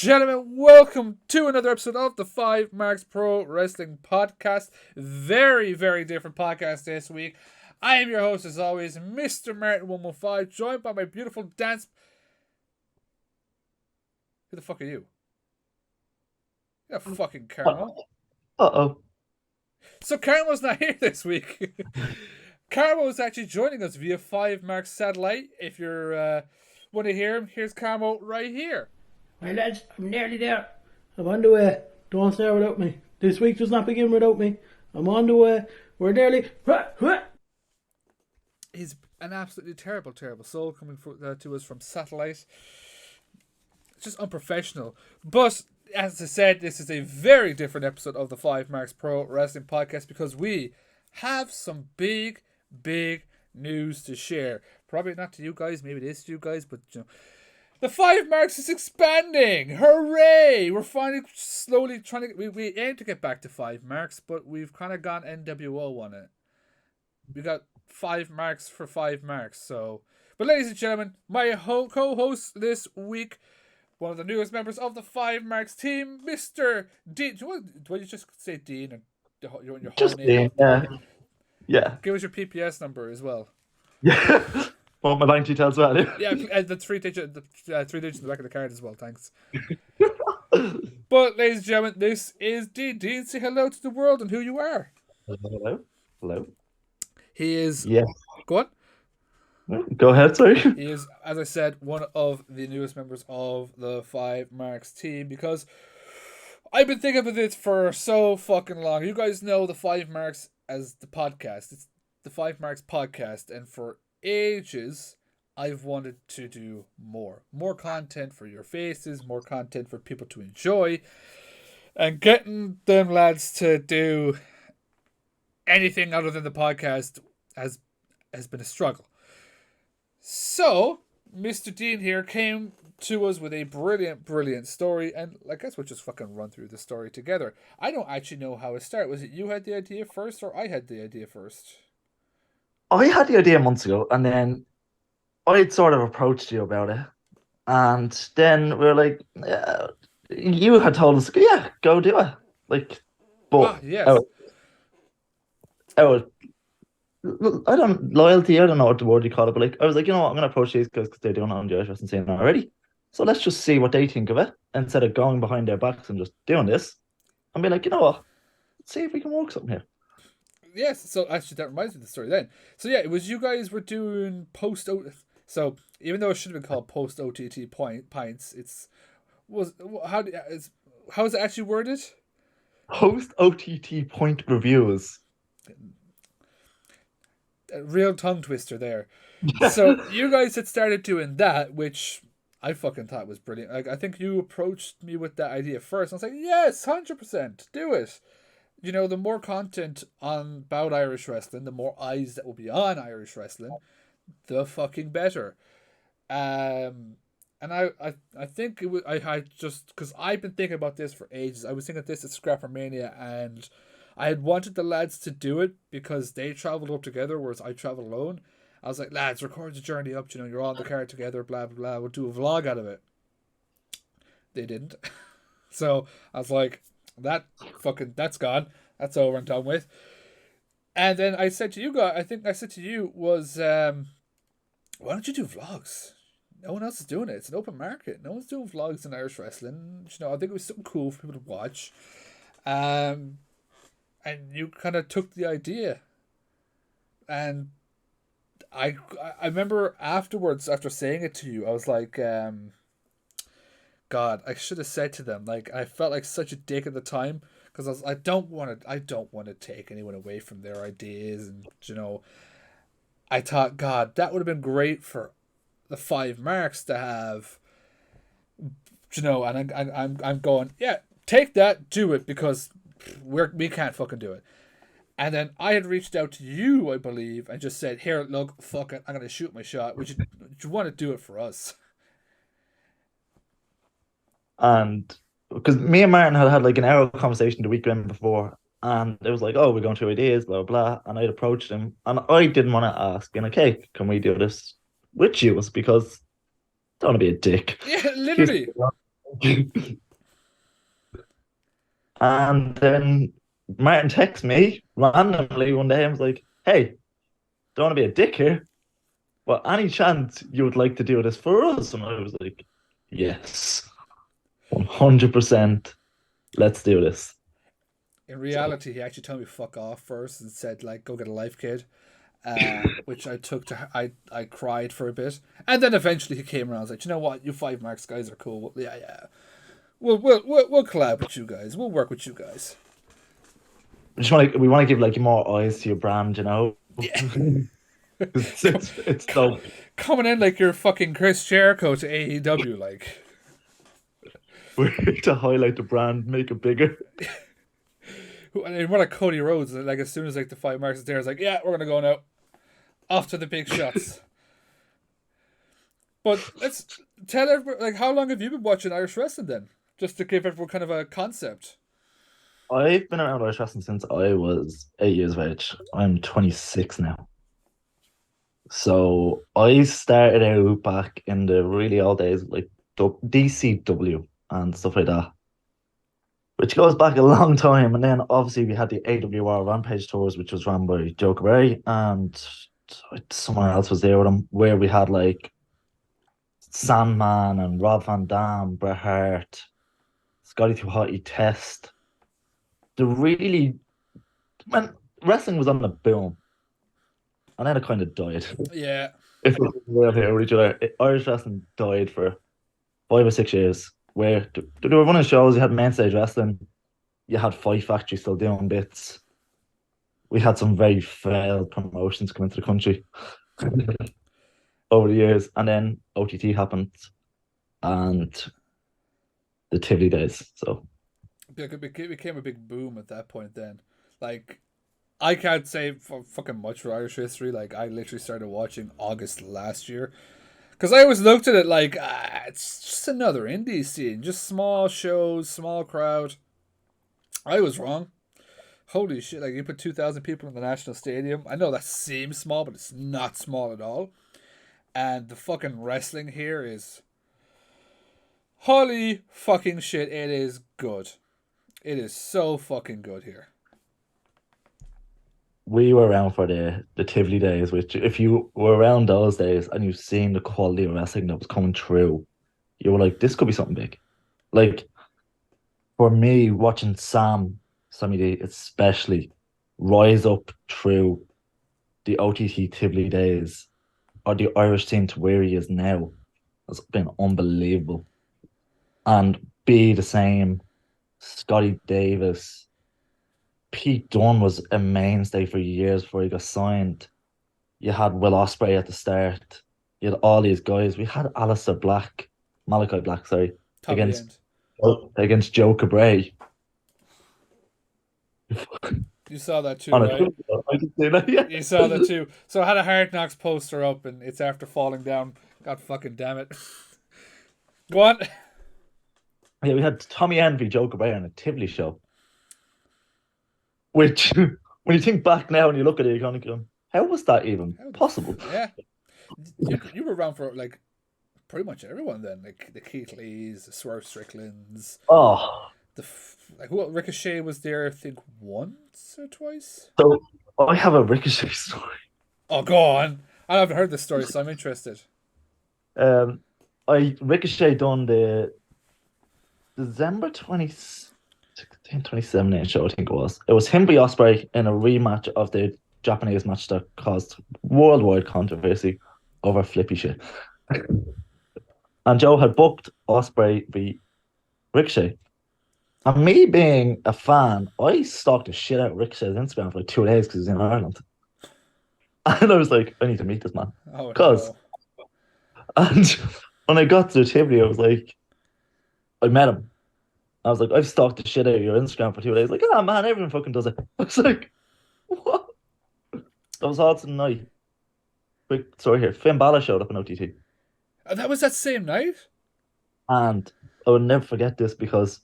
gentlemen, welcome to another episode of the 5Marks Pro Wrestling Podcast. Very, very different podcast this week. I am your host, as always, Mr. Martin 115, joined by my beautiful dance... Who the fuck are you? You're fucking Carmo. Uh-oh. So Carmo's not here this week. Carmo is actually joining us via 5Marks satellite. If you're want to hear him, here's Carmo right here. Hey lads, I'm nearly there. I'm on the way. Don't start without me. This week does not begin without me. I'm on the way. We're nearly... He's an absolutely terrible, terrible soul coming to us from satellite. It's just unprofessional. But, as I said, this is a very different episode of the 5Marks Pro Wrestling Podcast because we have some big, big news to share. Probably not to you guys, maybe it is to you guys, but you know... The 5Marks is expanding! Hooray! We're finally slowly trying to... We aim to get back to 5Marks, but we've kind of gone NWO on it. We got 5 marks for 5 marks, so... But ladies and gentlemen, my co-host this week, one of the newest members of the 5Marks team, Mr. Dean. Do you just say Dean and your Just whole name? Dean, yeah. Give us your PPS number as well. Yeah. Well, my line details well. Yeah, and the three digits in the back of the card as well, thanks. But, ladies and gentlemen, this is Dean. Dean, say hello to the world and who you are. Hello. He is... Yeah. Go on. Go ahead, sorry. He is, as I said, one of the newest members of the 5Marks team because I've been thinking about this for so fucking long. You guys know the 5Marks as the podcast. It's the 5Marks podcast, and for ages I've wanted to do more content for your faces, more content for people to enjoy, and getting them lads to do anything other than the podcast has been a struggle. So Mr. Dean here came to us with a brilliant story, and I guess we'll just fucking run through the story together. I don't actually know how it started. Was it you had the idea first or I had the idea first? I had the idea months ago, and then I had sort of approached you about it. And then we were like, yeah, you had told us, yeah, go do it. Like, but yes. Loyalty, I don't know what the word you call it, but like, I was like, you know what, I'm going to approach these guys because they're doing it on the Irish wrestling scene already. So let's just see what they think of it instead of going behind their backs and just doing this. And be like, you know what, let's see if we can work something here. Yes, so actually that reminds me of the story then. So yeah, it was you guys were doing so even though it should have been called post OTT pints, how is it actually worded? Post OTT point reviews. A real tongue twister there. So you guys had started doing that, which I fucking thought was brilliant. Like, I think you approached me with that idea first. I was like, yes, 100%, do it. You know, the more content about Irish wrestling, the more eyes that will be on Irish wrestling, the fucking better. And I think it was, I just, because I've been thinking about this for ages. I was thinking of this at Scrappermania, and I had wanted the lads to do it because they travelled up together, whereas I travelled alone. I was like, lads, record the journey up, you know, you're on the car together, blah, blah, blah. We'll do a vlog out of it. They didn't. So I was like, that's gone. That's over and done with. And then I said to you guys, I think I said to you was, why don't you do vlogs? No one else is doing it. It's an open market. No one's doing vlogs in Irish wrestling. You know, I think it was something cool for people to watch. And you kind of took the idea. And I remember afterwards, after saying it to you, I was like, God, I should have said to them, like, I felt like such a dick at the time because I don't want to take anyone away from their ideas, and you know, I thought, God, that would have been great for the 5Marks to have, you know, and I'm going, yeah, take that, do it, because we can't fucking do it. And then I had reached out to you, I believe, and just said, here, look, fuck it, I'm gonna shoot my shot. Would you want to do it for us? And because me and Martin had like an hour conversation the weekend before, and it was like, oh, we're going through ideas, blah, blah. And I'd approached him, and I didn't want to ask, being like, hey, can we do this with you? Because I don't want to be a dick. Yeah, literally. And then Martin texts me randomly one day and was like, "Hey, don't want to be a dick here, but any chance you would like to do this for us?" And I was like, "Yes, 100%. Let's do this." In reality, he actually told me fuck off first and said like, "Go get a life, kid," which I took to. I cried for a bit, and then eventually he came around. I was like, "You know what? You 5Marks guys are cool. Yeah, yeah. We'll collab with you guys. We'll work with you guys." We want to give like more eyes to your brand, you know. Yeah. It's so Coming in like you're fucking Chris Jericho to AEW, like. we're to highlight the brand, make it bigger. And what a Cody Rhodes, like as soon as like the 5Marks is there, it's like, yeah, we're gonna go now. Off to the big shots. But let's tell everyone, like, how long have you been watching Irish wrestling then? Just to give everyone kind of a concept. I've been around Irish wrestling since I was 8 years of age. I'm 26 now. So I started out back in the really old days, like DCW and stuff like that, which goes back a long time. And then obviously we had the AWR Rampage tours, which was run by Joe Cabray, and someone else was there with him, where we had like Sandman and Rob Van Dam, Bret Hart, Scotty 2 Hotty Test. The really, when wrestling was on the boom, and then it kind of died. Yeah. If we're here with each other, Irish wrestling died for 5 or 6 years. Where they were running shows, you had main stage wrestling, you had Fight Factory still doing bits. We had some very failed promotions come into the country over the years, and then OTT happened, and the Tivoli days. So It became a big boom at that point then. Like, I can't say fucking much for Irish history. Like, I literally started watching August last year. Because I always looked at it like, it's just another indie scene. Just small shows, small crowd. I was wrong. Holy shit, like, you put 2,000 people in the National Stadium. I know that seems small, but it's not small at all. And the fucking wrestling here is... Holy fucking shit, it is good. It is so fucking good here. we were around for the Tivoli days, which if you were around those days and you've seen the quality of wrestling that was coming through, you were like, this could be something big. Like for me, watching Sammy D especially rise up through the OTT Tivoli days or the Irish team to where he is now has been unbelievable. And be the same, Scotty Davis, Pete Dunne was a mainstay for years before he got signed. You had Will Ospreay at the start. You had all these guys. We had Malachi Black, sorry, Top of the end. against Joe Cabray. You saw that too, On a right? show, I did say that, yeah. You saw that too. So I had a Hard Knocks poster up, and it's after falling down. God fucking damn it. Go on. Yeah, we had Tommy Envy, Joe Cabray on a Tivoli show. Which, when you think back now and you look at it, you're kind of going, how was that even possible? Yeah. You were around for, like, pretty much everyone then. Like, the Keith Lees, the Swerve Stricklands. Oh, Ricochet was there, I think, once or twice? so I have a Ricochet story. Oh, go on. I haven't heard this story, so I'm interested. Ricochet done the December 2016, 2017 show, I think it was. It was him v Ospreay in a rematch of the Japanese match that caused worldwide controversy over flippy shit. And Joe had booked Ospreay v Ricochet. And me being a fan, I stalked the shit out of Ricochet's Instagram for like 2 days because he's in Ireland. And I was like, I need to meet this man. Oh, Because, no. and when I got to the Tivoli, I was like, I met him. I was like, I've stalked the shit out of your Instagram for 2 days. Like, oh man, everyone fucking does it. I was like, what? That was all tonight. Quick story here. Finn Balor showed up in OTT. That was that same night? And I will never forget this because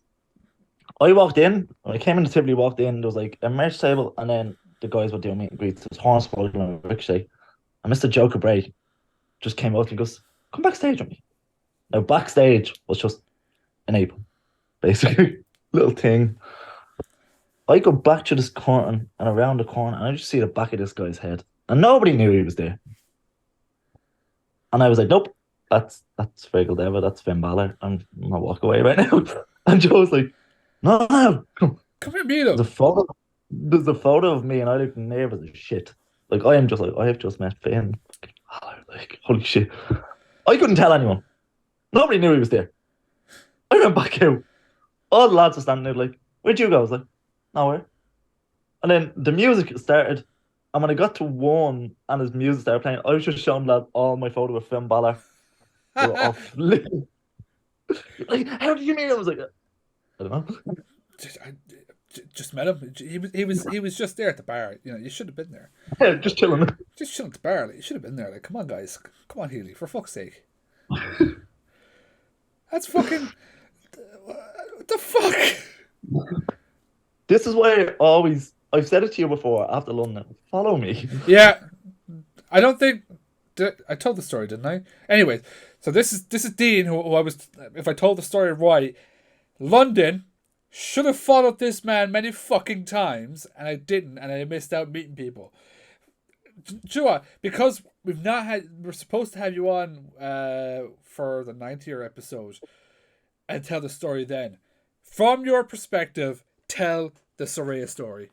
I walked in, when I came into Tivoli, walked in, there was like a merch table, and then the guys were doing meet and greets. There was Hornswoggle and Ricochet. And Mr. Joe Cabray just came out and goes, come backstage with me. Now, backstage was just in April, basically. Little thing. I go back to this corner and around the corner, and I just see the back of this guy's head, and nobody knew he was there. And I was like, nope, that's Fergal Deva, that's Finn Balor. I'm gonna walk away right now. And Joe was like, no, no, come. Come here, meet him. There's a photo of me, and I look nervous as shit. Like I am just like I have just met Finn. Like holy shit, I couldn't tell anyone. Nobody knew he was there. I went back out. All the lads were standing there like, where'd you go? I was like, nowhere. And then the music started. And when I got to one and his music started playing, I was just showing lad all my photo with Finn Balor. They were off. Like, how did you meet him? I was like, I don't know. Just met him. He was just there at the bar. You know, you should have been there. Yeah, just chilling. Just chilling at the bar. Like, you should have been there. Like, come on, guys. Come on, Healy. For fuck's sake. That's fucking. What the fuck? This is why I've said it to you before after London. Follow me. Yeah. I don't think. I told the story, didn't I? Anyway, so this is Dean, who I was. If I told the story right, London should have followed this man many fucking times, and I didn't, and I missed out meeting people. Do you know what? Because we're supposed to have you on for the 90th episode and tell the story then. From your perspective, tell the Soraya story.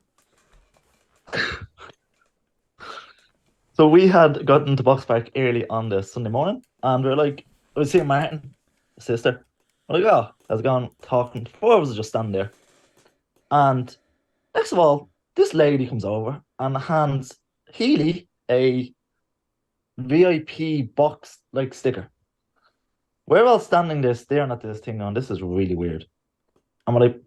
So we had gotten to Box Park early on the Sunday morning, and we were like, I was seeing Martin, sister. We're like, oh, how's it going? Talking. 4 of us just standing there. And next of all, this lady comes over and hands Healy a VIP box like sticker. We're all standing there staring at this thing on. This is really weird. And we're like,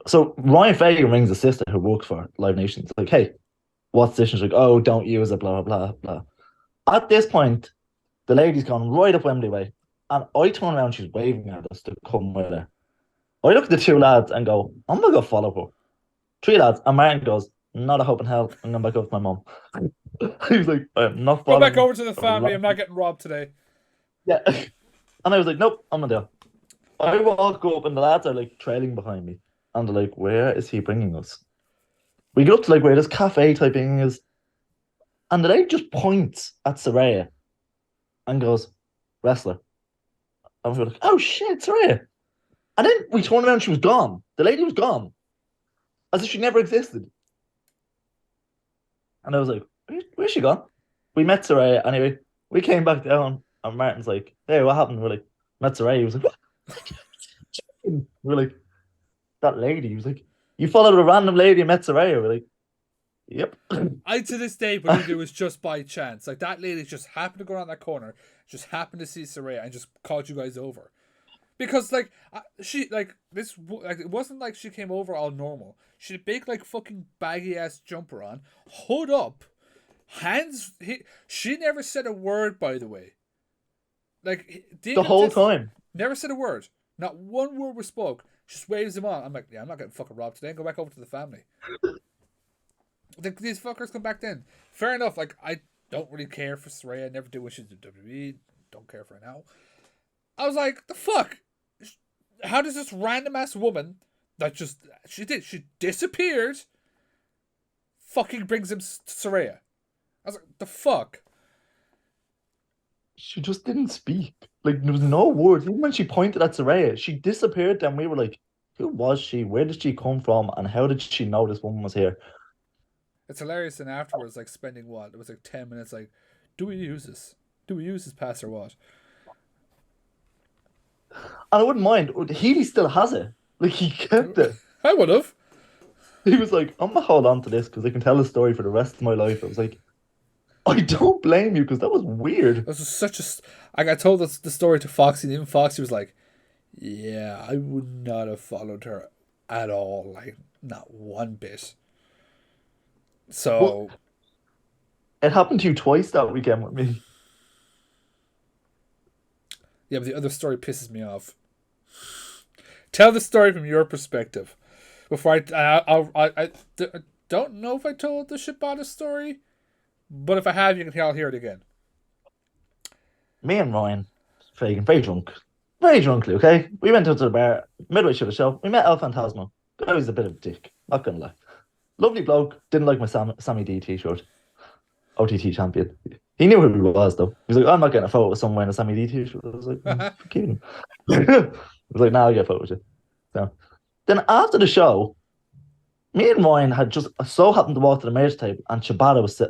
so Ryan Fagan rings a sister who works for Live Nation. It's like, hey, what's this? And she's like, oh, don't use it, blah, blah, blah. At this point, the lady's gone right up Wembley Way. And I turn around, she's waving at us to come with her. I look at the 2 lads and go, I'm going to go follow her. 3 lads. And Martin goes, not a hope in hell. I'm going back over to my mum. He was like, I'm not following. Go back over to the family. I'm not getting robbed today. Yeah. And I was like, nope, I'm going to do it. I walk up and the lads are like trailing behind me. And they're like, where is he bringing us? We get up to like where this cafe type thing is. And the lady just points at Soraya and goes, wrestler. And we're like, oh shit, Soraya. And then we turned around and she was gone. The lady was gone. As if she never existed. And I was like, where's she gone? We met Soraya. Anyway, we came back down and Martin's like, hey, what happened? We're like, met Soraya. He was like, what? We're like, that lady. He was like, you followed a random lady and met Soraya. We're like, yep. I to this day believe it was just by chance. Like that lady just happened to go around that corner, just happened to see Soraya and just called you guys over. Because like she like this like it wasn't like she came over all normal. She had a big like fucking baggy ass jumper on, hood up, hands. She never said a word, by the way. Like the whole time, never said a word. Not one word was spoke. Just waves him on. I'm like, yeah, I'm not getting fucking robbed today. Go back over to the family. These fuckers come back then. Fair enough. Like I don't really care for Soraya. I never did when she's in WWE. Don't care for her now. I was like, the fuck. How does this random ass woman that she disappeared fucking brings him Soraya? I was like, the fuck? She just didn't speak. Like, there was no words. Even when she pointed at Soraya, she disappeared. And we were like, who was she? Where did she come from? And how did she know this woman was here? It's hilarious. And afterwards, like, spending what? It was like 10 minutes, like, do we use this? Do we use this pass or what? And I wouldn't mind. Healy still has it. Like, he kept it. I would have. He was like, I'm going to hold on to this because I can tell the story for the rest of my life. I was like, I don't blame you because that was weird. This was such a... I told the story to Foxy, and even Foxy was like, yeah, I would not have followed her at all. Like, not one bit. So... Well, it happened to you twice that weekend with me. Yeah, but the other story pisses me off. Tell the story from your perspective. Before I don't know if I told the Shibata story, but if I have, I'll hear it again. Me and Ryan, Fagan, very drunk, very drunkly, okay? We went out to the bar, midway through the show. We met El Phantasmo. Guy was a bit of a dick, not gonna lie. Lovely bloke, didn't like my Sammy D t-shirt. OTT champion. He knew who he was, though. He was like, I'm not getting a photo with someone wearing a Sammy D t-shirt. I was like, forgive him. I was like, nah, I'll get a photo with you. So, then after the show, me and Ryan had just so happened to walk to the merch table, and Shibata was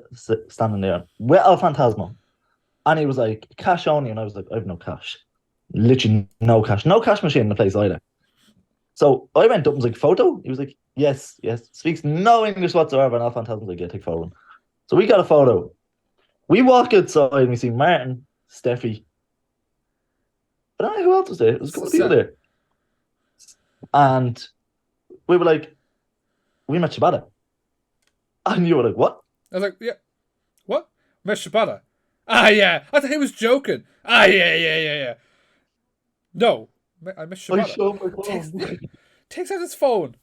standing there with El Phantasmo. And he was like, cash only. And I was like, I have no cash. Literally no cash. No cash machine in the place either. So I went up and was like, photo? He was like, yes, yes. Speaks no English whatsoever. And El Phantasmo's like, yeah, take a photo. So we got a photo. We walk outside and we see Martin, Steffi. I don't know who else was there. It was a couple of people there. And we were like, we met Shibata. And you were like, what? I was like, yeah, what? Met Shibata. Ah, yeah. I thought he was joking. Ah, yeah. No, I met Shibata. I showed my phone. Takes out his phone.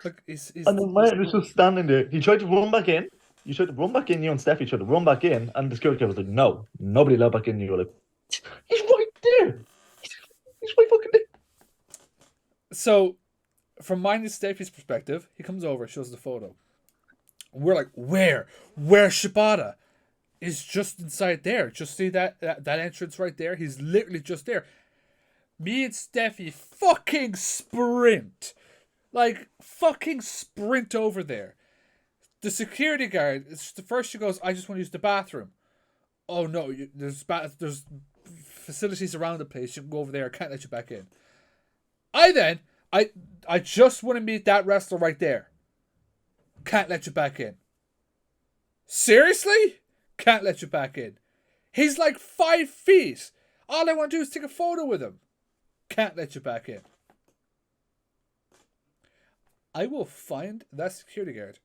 Like, he's and then Martin was just standing there. He tried to run back in. You tried to run back in, you and Steffi tried to run back in, and the security guard was like, no, nobody allowed back in. You were like, he's right there. He's right fucking there. So, from mine and Steffi's perspective, he comes over, shows the photo. We're like, where? Where's Shibata? He's just inside there. Just see that entrance right there? He's literally just there. Me and Steffi fucking sprint. Like, fucking sprint over there. The security guard, the first she goes, I just want to use the bathroom. Oh no, there's facilities around the place. You can go over there. I can't let you back in. I just want to meet that wrestler right there. Can't let you back in. Seriously? Can't let you back in. He's like 5 feet. All I want to do is take a photo with him. Can't let you back in. I will find that security guard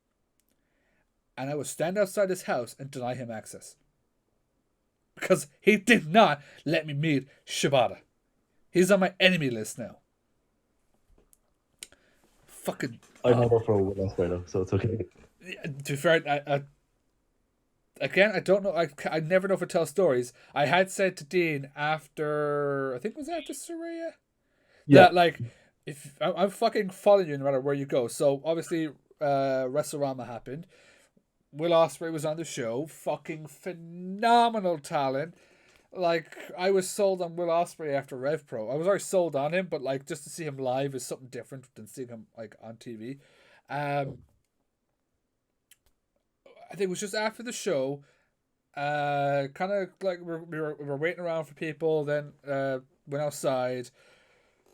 and I will stand outside his house and deny him access. Because he did not let me meet Shibata. He's on my enemy list now. Fucking... I never for a last though, so it's okay. To be fair, again, I don't know. I never know if I tell stories. I had said to Dean after... I think it was after Saraya? Yeah. That, like, if I'm fucking following you no matter where you go. So, obviously, WrestleRama happened. Will Ospreay was on the show. Fucking phenomenal talent. Like, I was sold on Will Ospreay after Rev Pro. I was already sold on him, but, like, just to see him live is something different than seeing him, like, on TV. I think it was just after the show. Kind of, like, we were waiting around for people, then went outside.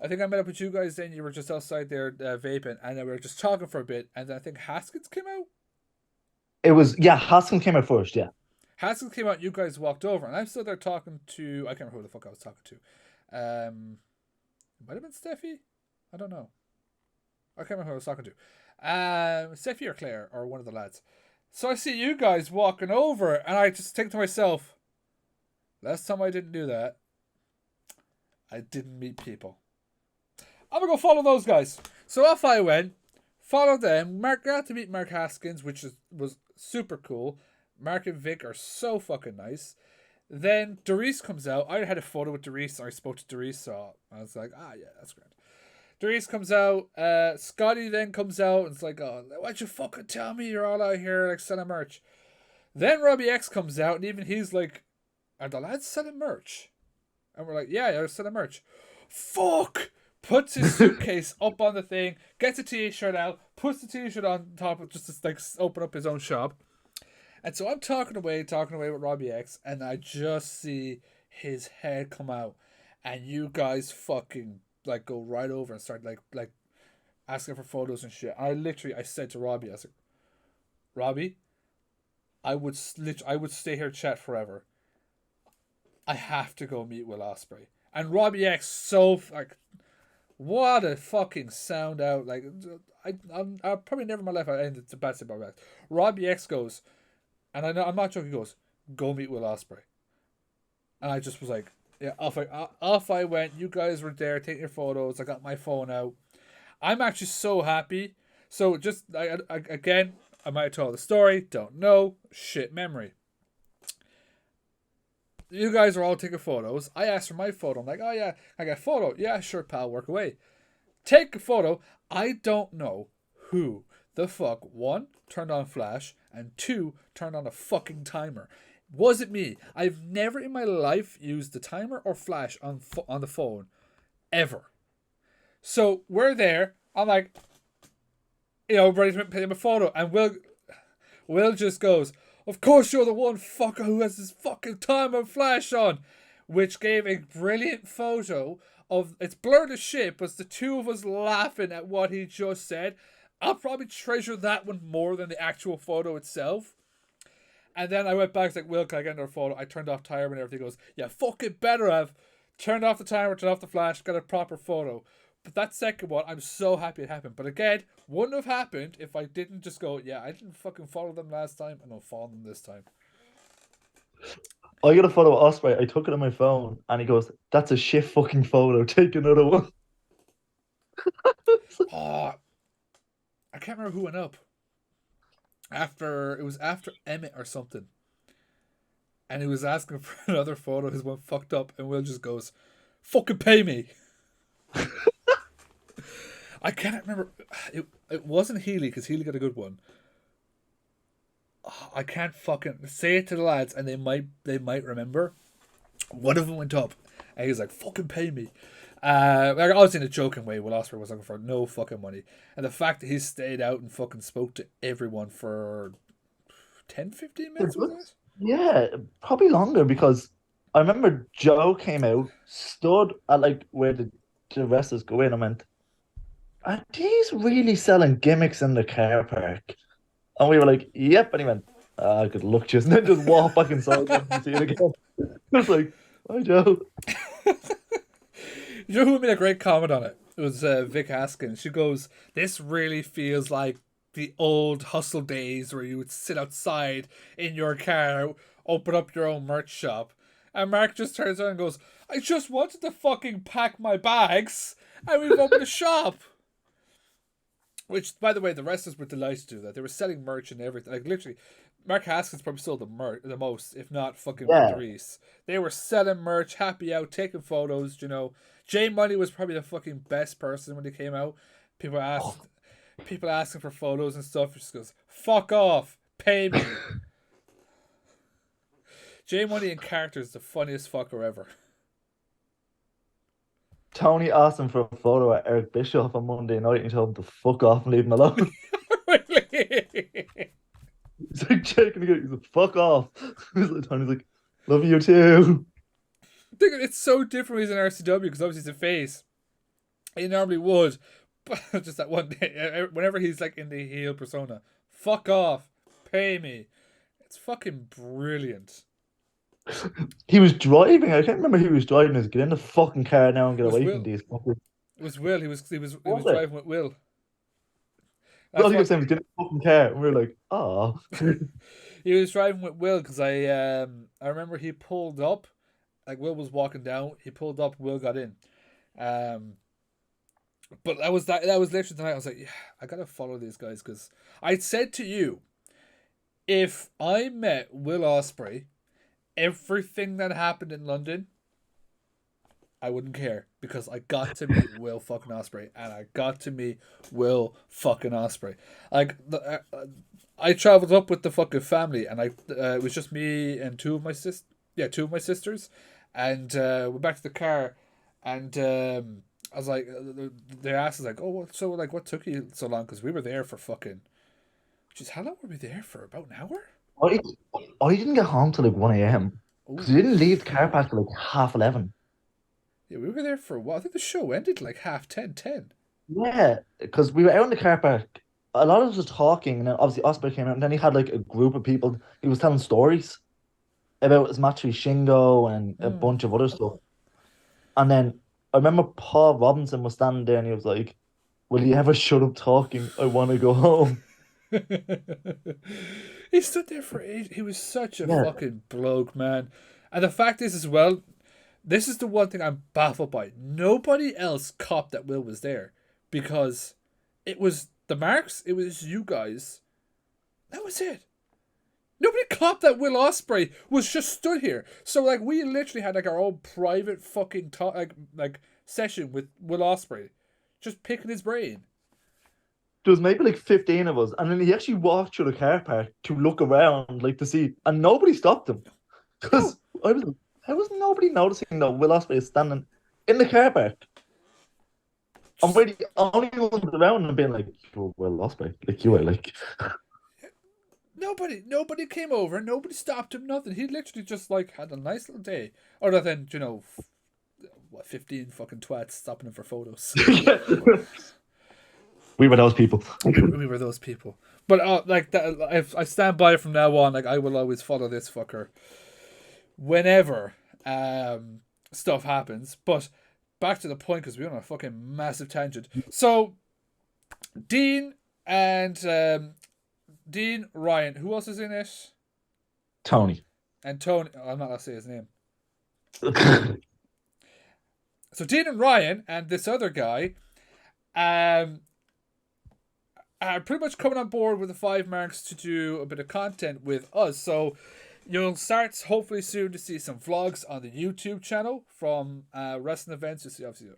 I think I met up with you guys then. You were just outside there vaping, and then we were just talking for a bit, and then I think Haskins came out. It was, yeah, Haskins came out first, yeah. Haskins came out, you guys walked over, and I'm still there talking to... I can't remember who the fuck I was talking to. It might have been Steffi? I don't know. I can't remember who I was talking to. Steffi or Claire, or one of the lads. So I see you guys walking over, and I just think to myself, last time I didn't do that, I didn't meet people. I'm going to go follow those guys. So off I went, followed them. Got to meet Mark Haskins, which was super cool. Mark and Vic are so fucking nice. Then Doris comes out. I had a photo with Doris. I spoke to Doris, so I was like, yeah, that's great. Doris comes out. Scotty then comes out and it's like, oh, why'd you fucking tell me you're all out here like selling merch? Then Robbie X comes out and even he's like, are the lads selling merch? And we're like, yeah, they're selling merch. Fuck! Puts his suitcase up on the thing, gets a t-shirt out, puts the t-shirt on top of just to like open up his own shop. And so I'm talking away with Robbie X, and I just see his head come out, and you guys fucking like go right over and start like asking for photos and shit. I said to Robbie, I was like, Robbie, I would stay here chat forever. I have to go meet Will Ospreay. And Robbie X so like, what a fucking sound out. Like, I'll probably never in my life I ended the bad about that. Robbie X goes, and I know I'm not joking, he goes, go meet Will Ospreay. And I just was like, yeah, off I went. You guys were there taking your photos. I got my phone out. I'm actually so happy. So just again, I might have told the story. Don't know. Shit memory. you guys are all taking photos. I asked for my photo. I'm like, oh yeah, I got a photo. Yeah, sure, pal, work away. Take a photo. I don't know who the fuck, one, turned on flash, and two, turned on a fucking timer. Was it me? I've never in my life used the timer or flash on the phone. Ever. So we're there. I'm like, ready to take a photo. And Will just goes, of course you're the one fucker who has this fucking timer flash on. Which gave a brilliant photo of, it's blurred as shit, but it's the two of us laughing at what he just said. I'll probably treasure that one more than the actual photo itself. And then I went back, like, Will, can I get another photo? I turned off timer and everything. Goes, yeah, fucking better have. Turned off the timer, turned off the flash, got a proper photo. But that second one, I'm so happy it happened. But again, wouldn't have happened if I didn't just go, yeah, I didn't fucking follow them last time, and I'll follow them this time. I got a photo of Osprey. I took it on my phone, and he goes, "That's a shit fucking photo. Take another one." Oh, I can't remember who went up. It was after Emmett or something. And he was asking for another photo. His one fucked up, and Will just goes, "Fucking pay me." I can't remember. It wasn't Healy, because Healy got a good one. I can't fucking say it to the lads, and they might remember. One of them went up, and he was like, "Fucking pay me." Like, obviously in a joking way, Will Ospreay was looking for no fucking money, and the fact that he stayed out and fucking spoke to everyone for 10-15 minutes, was it? Yeah, probably longer, because I remember Joe came out, stood at like where the wrestlers go in, and went, "Are these really selling gimmicks in the car park?" And we were like, "Yep." And he went, "Good luck, just," and then just walk back inside and see it again. I was like, "Hi, Joe." You know who made a great comment on it? It was Vic Haskins. She goes, "This really feels like the old hustle days where you would sit outside in your car, open up your own merch shop." And Mark just turns around and goes, "I just wanted to fucking pack my bags, and we've opened a shop." Which, by the way, the wrestlers were delighted to do that. They were selling merch and everything. Like, literally, Mark Haskins probably sold the most, if not fucking Yeah. Reese. They were selling merch, happy out, taking photos, Jay Money was probably the fucking best person when he came out. People asking for photos and stuff. He just goes, "Fuck off, pay me." Jay Money in character is the funniest fucker ever. Tony asked him for a photo at Eric Bischoff on Monday night, and he told him to fuck off and leave him alone. Really? He's like checking again. He's like, "Fuck off." Tony's like, "Love you too." It's so different when he's in RCW, because obviously he's a face. He normally would, but just that one day, whenever he's like in the heel persona, "Fuck off, pay me." It's fucking brilliant. He was driving. I can't remember who he was driving. He was, "Get in the fucking car now and get It was away Will. from these fuckers." It was Will. He was Was it? driving with Will. All That's he what was saying was, "Get in the fucking car," and we were like, "Oh." he was driving with Will, because I remember he pulled up, like Will was walking down. He pulled up. Will got in. But that was literally tonight. I was like, yeah, I gotta follow these guys, because I said to you, if I met Will Ospreay, everything that happened in London, I wouldn't care, because I got to meet Will fucking Ospreay, and I got to meet Will fucking Ospreay. Like, I traveled up with the fucking family, and it was just me and two of my sisters, and we're back to the car, and I was like, they asked us like, "Oh, so like, what took you so long?" Because we were there for fucking. Jeez, how long were we there for? About an hour. I, I didn't get home till like 1 a.m. because we Ooh. didn't leave the car park till like 11:30. Yeah, we were there for a while. I think the show ended like 10:30. Yeah, because we were out in the car park. A lot of us were talking, and then obviously Osprey came out, and then he had like a group of people. He was telling stories about his match with Shingo and a bunch of other stuff. And then I remember Paul Robinson was standing there, and he was like, "Will you ever shut up talking? I want to go home." He stood there for ages. He was such a Yeah. fucking bloke, man. And the fact is, as well, this is the one thing I'm baffled by. Nobody else copped that Will was there, because it was the Marks, it was you guys. That was it. Nobody caught that Will Ospreay was just stood here. So like we literally had like our own private fucking talk, like session with Will Ospreay, just picking his brain. There was maybe like 15 of us, and then he actually walked through the car park to look around, like to see, and nobody stopped him. No. Because I was like, how was nobody noticing that Will Ospreay is standing in the car park? And we're the only ones around and being like, "You're Will Ospreay. Like, you were like, Nobody came over. Nobody stopped him. Nothing. He literally just like had a nice little day. Other than 15 fucking twats stopping him for photos. we were those people. We were those people. But like that, I stand by it from now on. Like I will always follow this fucker whenever stuff happens. But back to the point, because we're on a fucking massive tangent. So Dean and Dean, Ryan, who else is in it? Tony. And Tony. I'm not gonna say his name. So Dean and Ryan and this other guy are pretty much coming on board with the 5Marks to do a bit of content with us. So you'll start hopefully soon to see some vlogs on the YouTube channel from wrestling events. You see, obviously,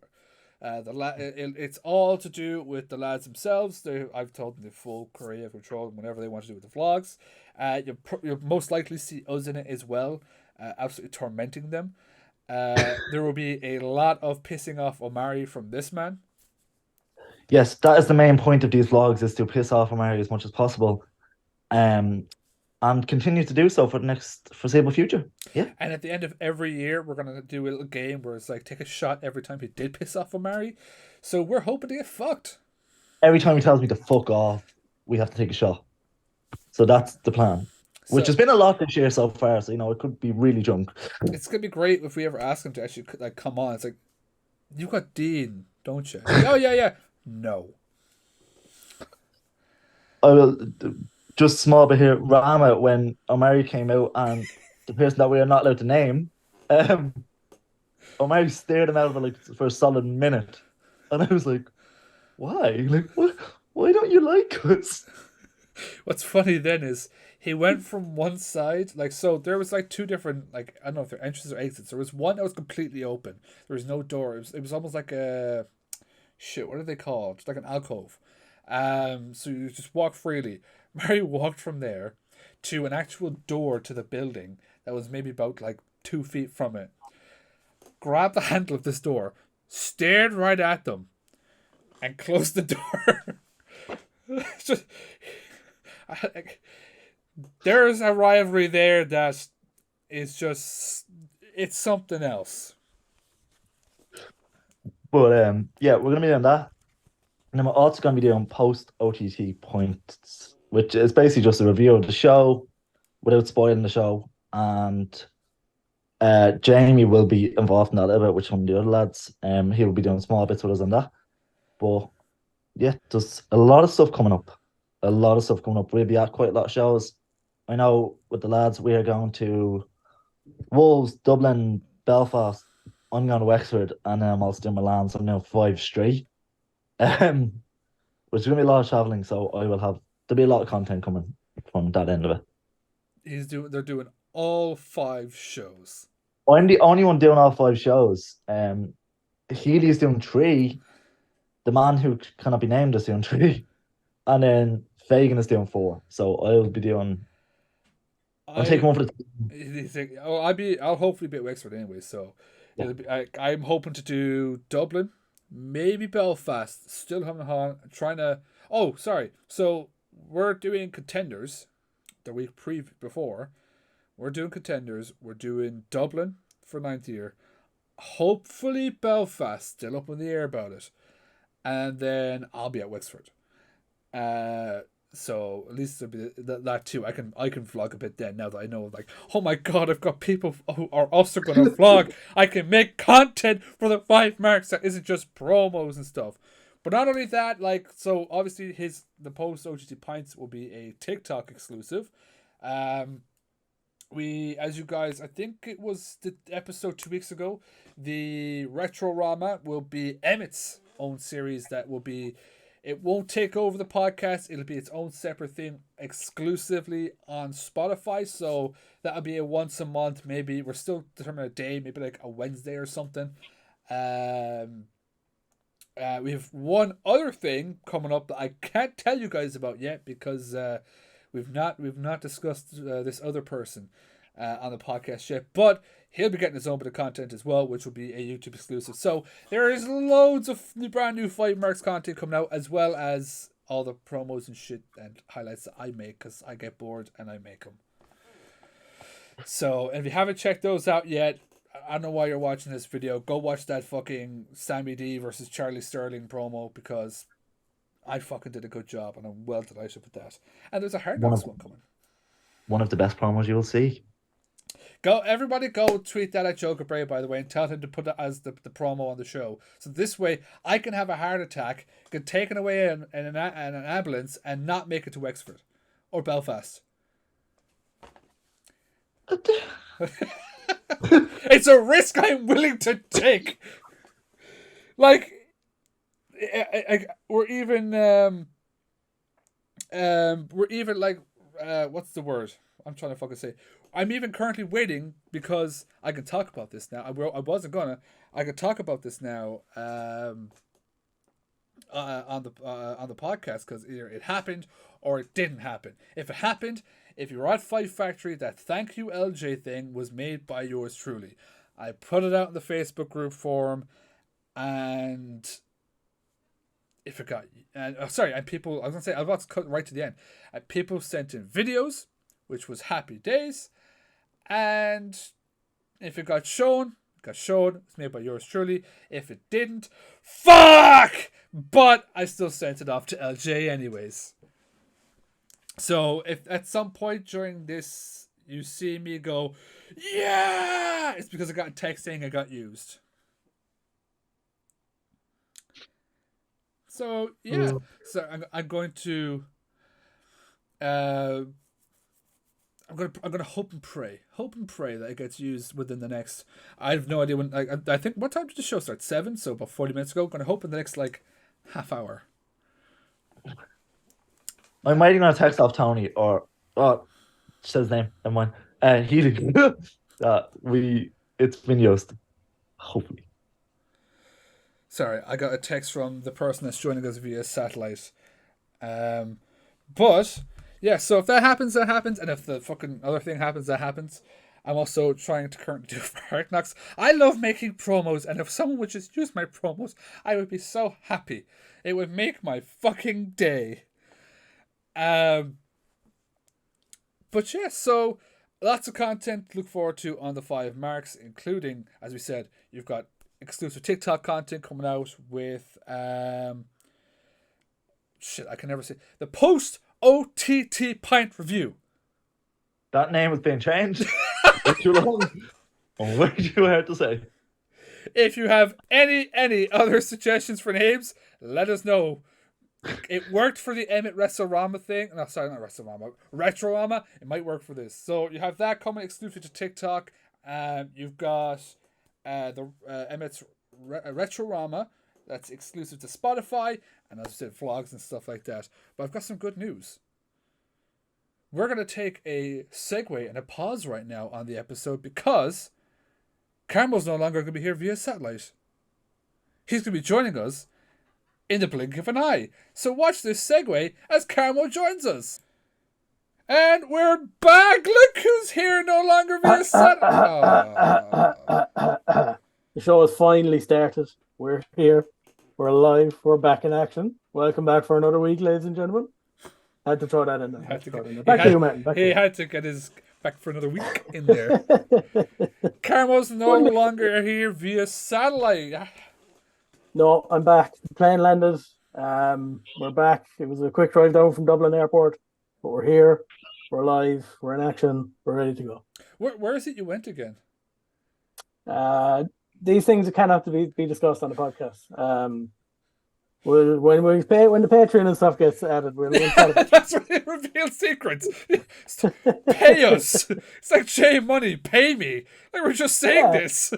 it's all to do with the lads themselves. I've told them the full creative control and whatever they want to do with the vlogs. You'll most likely see us in it as well, absolutely tormenting them. There will be a lot of pissing off Omari from this man. Yes, that is the main point of these vlogs, is to piss off Omari as much as possible. And continue to do so for the next foreseeable future. Yeah. And at the end of every year, we're going to do a little game where it's like take a shot every time he did piss off Omari. So we're hoping to get fucked. Every time he tells me to fuck off, we have to take a shot. So that's the plan. Which has been a lot this year so far, so it could be really drunk. It's gonna be great if we ever ask him to actually like come on. It's like, you got Dean, don't you? Oh yeah. No. I will just small bit here. Rama, when Omari came out and the person that we are not allowed to name, Omari stared him out for a solid minute, and I was like, "Why? Like, what? Why don't you like us?" What's funny then is he went from one side, like, so there was like two different, like, I don't know if they're entrances or exits. There was one that was completely open. There was no door. It was almost like a what are they called? It's like an alcove. So you just walk freely. Mary walked from there to an actual door to the building that was maybe about like 2 feet from it. Grabbed the handle of this door, stared right at them, and closed the door. Just, there's a rivalry there that is just, it's something else. But yeah, we're gonna be doing that, and then we're also gonna be doing post OTT points, which is basically just a review of the show without spoiling the show. And Jamie will be involved in that a little bit, which one of the other lads. He will be doing small bits with us on that. But yeah, there's a lot of stuff coming up. We'll be at quite a lot of shows. I know with the lads, we are going to Wolves, Dublin, Belfast. I'm going to Wexford, and then I'm also doing Milan, so I'm now 5 straight. Which is going to be a lot of travelling, so there'll be a lot of content coming from that end of it. They're doing all 5 shows. I'm the only one doing all 5 shows. Healy's doing 3. The man who cannot be named is doing 3. And then Fagan is doing 4. So I'll be doing. I'll take one for the. I'll hopefully be at Wexford anyway. So yeah. I'm hoping to do Dublin, maybe Belfast. Still having trying to. Oh, sorry. So we're doing Contenders the week before. We're doing Contenders. We're doing Dublin for 9th year. Hopefully Belfast. Still up in the air about it. And then I'll be at Wexford. So at least there'll be that too. I can vlog a bit then, now that I know, like, oh my god, I've got people who are also going to vlog. I can make content for the 5Marks that isn't just promos and stuff. But not only that, like, so obviously the post OGT Pints will be a TikTok exclusive. We, as you guys, I think it was the episode 2 weeks ago, the Retro Rama will be Emmett's own series that will be It won't take over the podcast. It'll be its own separate thing exclusively on Spotify. So that'll be a once a month. Maybe we're still determining a day, maybe like a Wednesday or something. We have one other thing coming up that I can't tell you guys about yet because we've not discussed this other person on the podcast yet. But he'll be getting his own bit of content as well, which will be a YouTube exclusive. So there is loads of brand new 5Marks content coming out, as well as all the promos and shit and highlights that I make because I get bored and I make them. So if you haven't checked those out yet, I don't know why you're watching this video. Go watch that fucking Sammy D versus Charlie Sterling promo because I fucking did a good job and I'm well delighted with that. And there's a Hard Knocks one coming. One of the best promos you will see. Everybody go tweet that at Joker Bray, by the way, and tell him to put it as the promo on the show. So this way, I can have a heart attack, get taken away in an ambulance, and not make it to Wexford or Belfast. It's a risk I'm willing to take. Like, we're even like, what's the word? I'm trying to fucking say. I'm even currently waiting because I can talk about this now. I wasn't gonna. I could talk about this now on the podcast because either it happened or it didn't happen. If it happened, if you're at Fight Factory, that thank you LJ thing was made by yours truly. I put it out in the Facebook group forum, and if it got and people, I was gonna say I was cut right to the end. And people sent in videos, which was happy days. And if it got shown, it's made by yours truly. If it didn't, fuck! But I still sent it off to LJ anyways. So if at some point during this you see me go, yeah, it's because I got a text saying I got used. So yeah, so I'm going to I'm gonna hope and pray that it gets used within the next. I have no idea when. I think what time did the show start? 7, so about 40 minutes ago. I'm gonna hope in the next like half hour. I'm waiting on a text off Tony or says his name. Never mind. It's been used. Hopefully. Sorry, I got a text from the person that's joining us via satellite. But yeah, so if that happens, that happens, and if the fucking other thing happens, that happens. I'm also trying to currently do Hard Knocks. I love making promos, and if someone would just use my promos, I would be so happy. It would make my fucking day. But yeah, so lots of content to look forward to on the 5Marks, including, as we said, you've got exclusive TikTok content coming out with I can never say the post OTT pint review. That name has been changed. Way too long. Way too hard to say. If you have any other suggestions for names, let us know. It worked for the Emmett Retrorama thing. No, sorry, not Retrorama. Retrorama. It might work for this. So you have that coming exclusive to TikTok. You've got the Emmett's Retrorama. That's exclusive to Spotify. And as I said, vlogs and stuff like that. But I've got some good news. We're going to take a segue and a pause right now on the episode because Carmo's no longer going to be here via satellite. He's going to be joining us in the blink of an eye. So watch this segue as Carmo joins us. And we're back! Look who's here no longer via satellite. The show has finally started. We're here. We're alive. We're back in action. Welcome back for another week, ladies and gentlemen. Had to throw that in there. Back to you, Martin. He had to get his back for another week in there. Carmo's no longer here via satellite. No, I'm back. The plane landed. We're back. It was a quick drive down from Dublin Airport, but we're here. We're alive. We're in action. We're ready to go. Where is it you went again? These things cannot be discussed on the podcast. When the Patreon and stuff gets added, we'll that's where they reveal secrets. Pay us. It's like Jay Money. Pay me. Like we're just saying this.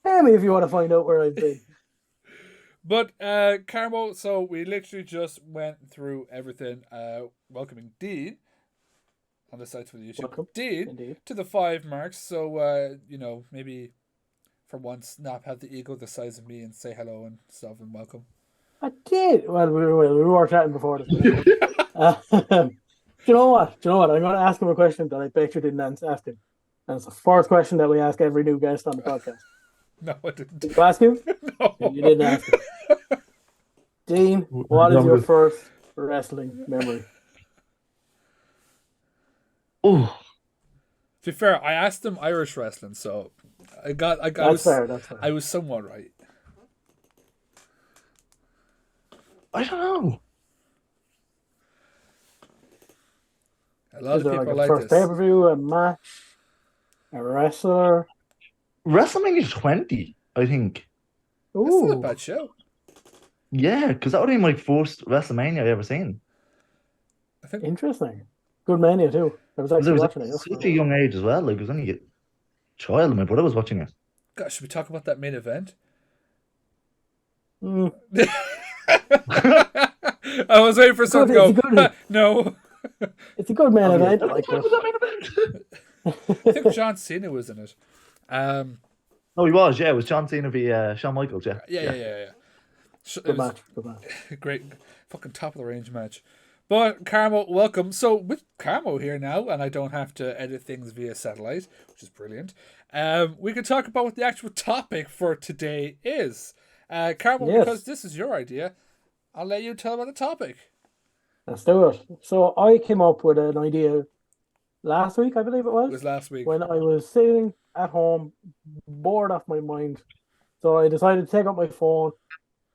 Pay me if you want to find out where I've been. But Carmo, so we literally just went through everything. Welcoming Dean on the site for the YouTube. Welcome. Dean Indeed. to the 5Marks. So maybe for once not have the ego the size of me and say hello and stuff and welcome. I did. Well, we were chatting before this. Do you know what? I'm going to ask him a question that I bet you didn't ask him. And it's the fourth question that we ask every new guest on the podcast. No, I didn't. Did you ask him? No. You didn't ask him. Dean, what is your first wrestling memory? Oh, To be fair, I asked him Irish wrestling, so That's fair. I was somewhat right. I don't know. A lot Is of there people a like first this. pay-per-view, a match, a wrestler? WrestleMania 20, I think. That's not a Ooh, bad show. Yeah, because that would be my first WrestleMania I ever seen. I think interesting. Good mania too. I was Because I actually was watching at it such a yesterday. young age as well. Like, I was only a child, and my brother was watching it. gosh, should we talk about that main event? Mm. I was waiting for someone to It's go, good. no. It's a good main Oh, yeah. event. Like, What was that main event? I think John Cena was in it. Oh, he was. Yeah, it was John Cena v. Shawn Michaels. Yeah. Yeah. It good was match. a great, fucking top of the range match. But Carmo, welcome. So with Carmo here now, and I don't have to edit things via satellite, which is brilliant. We can talk about what the actual topic for today is. Carmo, Yes. because this is your idea, I'll let you tell about the topic. Let's do it. So I came up with an idea last week, I believe it It was, was last week. when I was sitting at home, bored off my mind. So I decided to take up my phone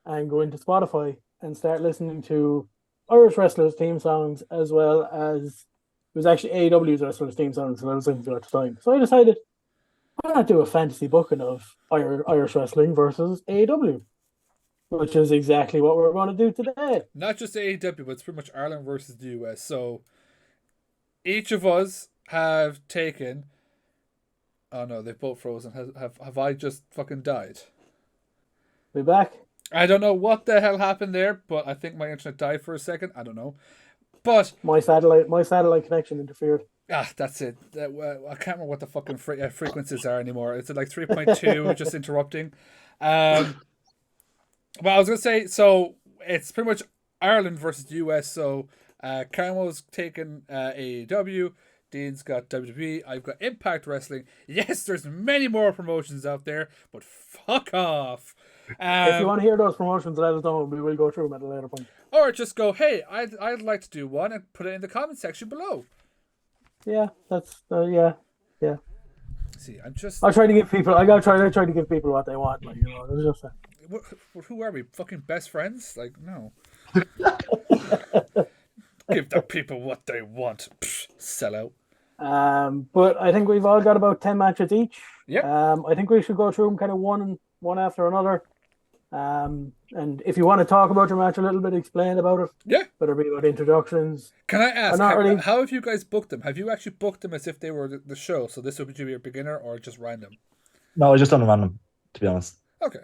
and go into Spotify and start listening to Irish wrestlers' theme songs, as well as it was actually AEW's wrestlers' theme songs that I was listening to at the time. So I decided, why not do a fantasy booking of Irish wrestling versus AEW, which is exactly what we're going to do today. Not just AEW, but it's pretty much Ireland versus the US. So each of us have taken. Oh no, they've both frozen. Have I just fucking died? Be back. I don't know what the hell happened there, but I think my internet died for a second. I don't know. But My satellite connection interfered. that's it. I can't remember what the fucking frequencies are anymore. It's like 3.2, just interrupting. Well, I was gonna say, so it's pretty much Ireland versus the US. So Carmo's taken AEW. Dean's got WWE. I've got Impact Wrestling. Yes, there's many more promotions out there, but fuck off. If you want to hear those promotions, let us know. We will go through them at a later point. Or just go, hey, I'd like to do one, and put it in the comment section below. Yeah, that's yeah. See, I'm just. I'll try to give people. I gotta try to give people what they want. Like, it's just Who are we? Fucking best friends? Like, no. Give the people what they want. Psh, sell out. But I think we've all got about 10 matches each. Yep. I think we should go through them kind of one after another. And if you want to talk about your match a little bit, explain about it. Yeah. Whether it be about introductions. Can I ask, not really- how have you guys booked them? Have you actually booked them as if they were the show? So this would be a beginner or just random? No, I just done a random, to be honest. Okay.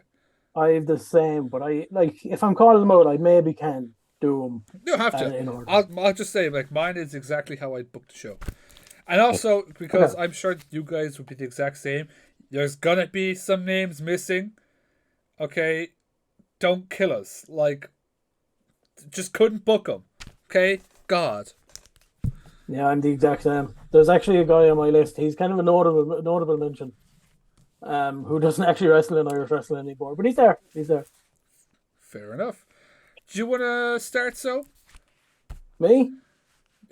I have the same, but if I'm calling them out, I maybe can do them. You don't have to. In order. I'll just say, like, mine is exactly how I booked the show. And also, because I'm sure you guys would be the exact same, there's gonna be some names missing. Okay? Don't kill us. Like, just couldn't book them. Okay? God. Yeah, I'm the exact same. There's actually a guy on my list. He's kind of a notable mention. Who doesn't actually wrestle in Irish wrestling anymore, but he's there. Fair enough. Do you want to start, so? Me?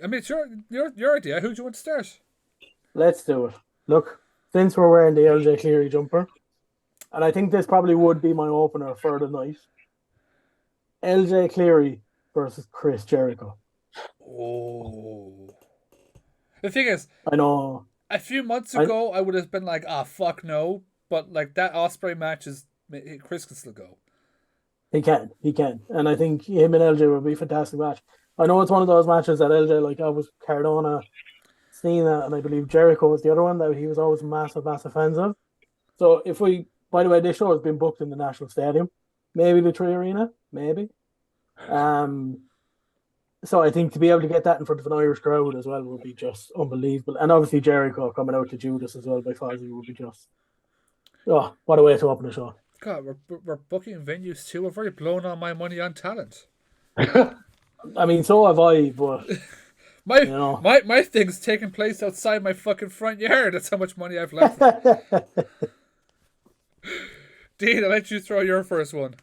I mean, it's your idea. Who do you want to start? Let's do it. Look, since we're wearing the LJ Cleary jumper, and I think this probably would be my opener for the night. LJ Cleary versus Chris Jericho. Oh. The thing is, I know. a few months ago, I would have been like, fuck no. But, like, that Ospreay match is... Chris can still go. He can. And I think him and LJ would be a fantastic match. I know it's one of those matches that LJ, like, I was Cardona, Cena, and I believe Jericho was the other one that he was always massive fans of. So by the way, this show has been booked in the National Stadium. maybe the Tree Arena, maybe. So I think to be able to get that in front of an Irish crowd as well would be just unbelievable. And obviously Jericho coming out to Judas as well by Fozzy would be just, oh, what a way to open a show. God, we're booking venues too. We've already blown all my money on talent. I mean, so have I, but my thing's taking place outside my fucking front yard. That's how much money I've left. Dean, I'll let you throw your first one.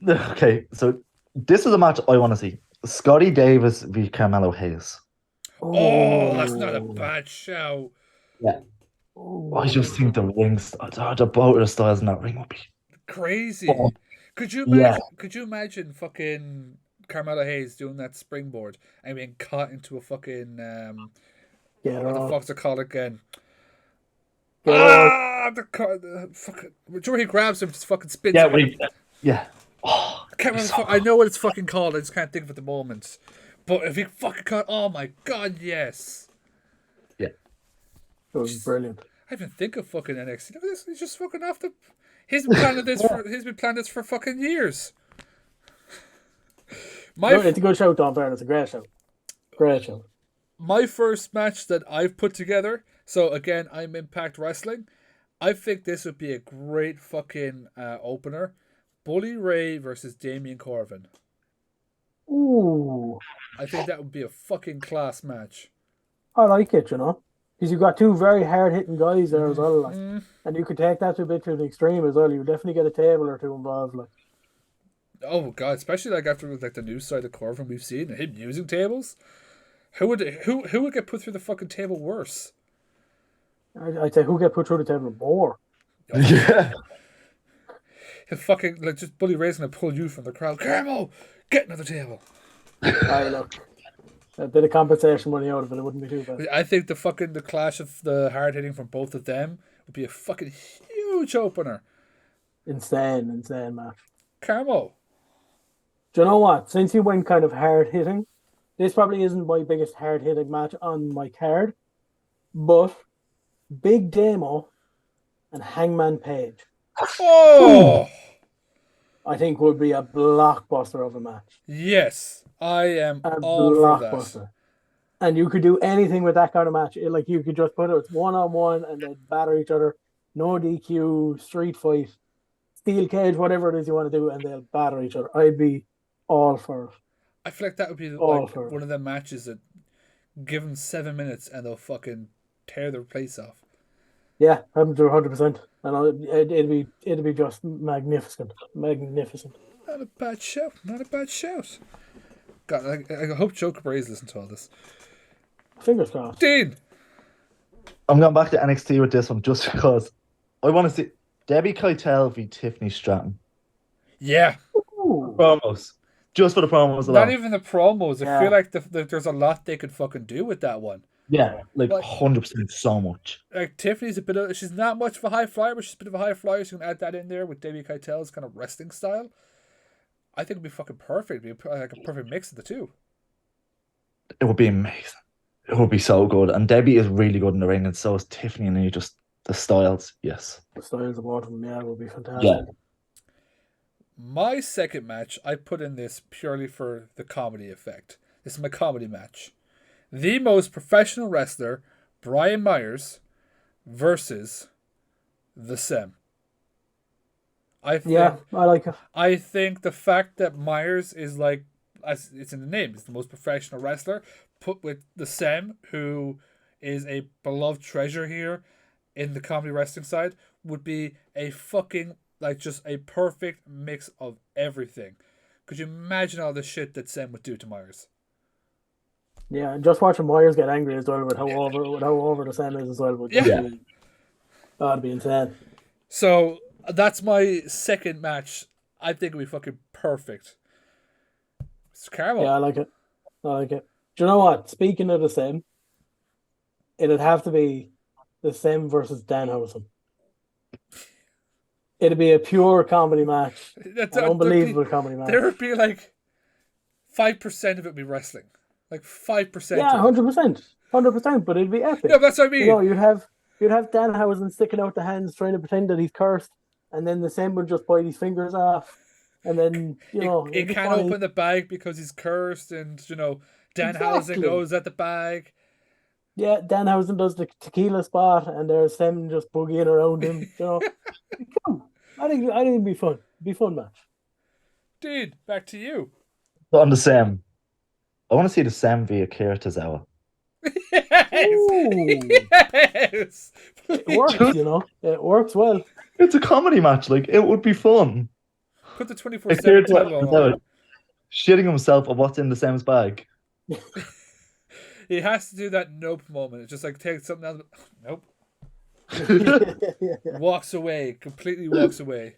Okay, so this is a match I want to see. Scotty Davis v Carmelo Hayes. Oh, that's not a bad shout. Yeah. I just think the rings, the both of the styles in that ring would be crazy. Oh. Could you imagine? Yeah. Could you imagine fucking Carmelo Hayes doing that springboard and being caught into a fucking what the fuck's it called again? The fucking. Sure, he grabs him, just fucking spins. Yeah. Oh, I can't remember. I know what it's fucking called. I just can't think of it at the moment. But if he fucking caught, oh my god, yes. Yeah. It was brilliant. I didn't think of fucking NXT. He's just fucking off the. He's been planning this for fucking years. It's a good show, Don Byrne. It's a great show. Great show. My first match that I've put together. So again, I'm Impact Wrestling. I think this would be a great fucking opener. Bully Ray versus Damian Corvin. Ooh. I think that would be a fucking class match. I like it, because you've got two very hard-hitting guys there as well, and you could take that to a bit to the extreme as well. You would definitely get a table or two involved, like. Oh god, especially after the news side of Corvin we've seen and him using tables. Who would get put through the fucking table worse? I'd say who get put through the table more. Yeah. Fucking just Bully Ray's gonna pull you from the crowd. Carmo, get another table. Look, a bit of compensation money out of it wouldn't be too bad. I think the clash of the hard hitting from both of them would be a fucking huge opener. Insane match. Carmo. Do you know what? Since you went kind of hard hitting, this probably isn't my biggest hard hitting match on my card, but Big Damo and Hangman Page. Oh, I think would be a blockbuster of a match. Yes, I am all for that. And you could do anything with that kind of match. Like you could just put it 1-on-1 and then batter each other, no DQ, street fight, steel cage, whatever it is you want to do, and they'll batter each other. I'd be all for it. I feel like that would be like one of the matches that give them 7 minutes and they'll fucking tear their place off. Yeah, I'm 100%. And it'd be just magnificent. Not a bad shout. God, I hope Joe Cabrera's listened to all this. Fingers crossed. Dean! I'm going back to NXT with this one just because I want to see Debbie Keitel v Tiffany Stratton. Yeah. Promos. Just for the promos alone. Not even the promos. I feel like there's a lot they could fucking do with that one. Yeah, like 100% so much. Like Tiffany's she's not much of a high flyer, but she's a bit of a high flyer, so you can add that in there with Debbie Keitel's kind of wrestling style. I think it'd be fucking perfect. It'd be like a perfect mix of the two. It would be amazing. It would be so good. And Debbie is really good in the ring, and so is Tiffany, and you just the styles, yes. The styles of both of them, would be fantastic. Yeah. My second match, I put in this purely for the comedy effect. This is my comedy match. The most professional wrestler, Brian Myers, versus the Sem. I like it. I think the fact that Myers is like, as it's in the name, is the most professional wrestler, put with the Sem, who is a beloved treasure here in the comedy wrestling side, would be a fucking, like, just a perfect mix of everything. Could you imagine all the shit that Sem would do to Myers? Yeah, and just watching Myers get angry as well with how over the Sem is as well. That'd be insane. So that's my second match. I think it'd be fucking perfect. It's Carmo. Yeah, I like it. Do you know what? Speaking of the Sem, it'd have to be the Sem versus Danhausen. It'd be a pure comedy match. An unbelievable comedy match. There would be like 5% of it would be wrestling. Like 5%. Yeah, 100%. But it'd be epic. Yeah, that's what I mean. You'd have Danhausen sticking out the hands trying to pretend that he's cursed, and then the Sem would just bite his fingers off. and then he it'd be can't funny. open the bag because he's cursed, and Danhausen Exactly. goes at the bag. Yeah, Danhausen does the tequila spot, and there's them just boogieing around him. Fun. I think it'd be fun. It'd be a fun match. Dude, back to you. So on the Sam, I want to see the Sam via Akira Tozawa. Yes, Ooh, yes. it Please. works. It works well. It's a comedy match. Like, it would be fun. Put the Akira 24/7 title on. Tozawa shitting himself at what's in the Sam's bag. He has to do that nope moment. It's just like take something else. Nope. Yeah. Walks away. Completely walks away.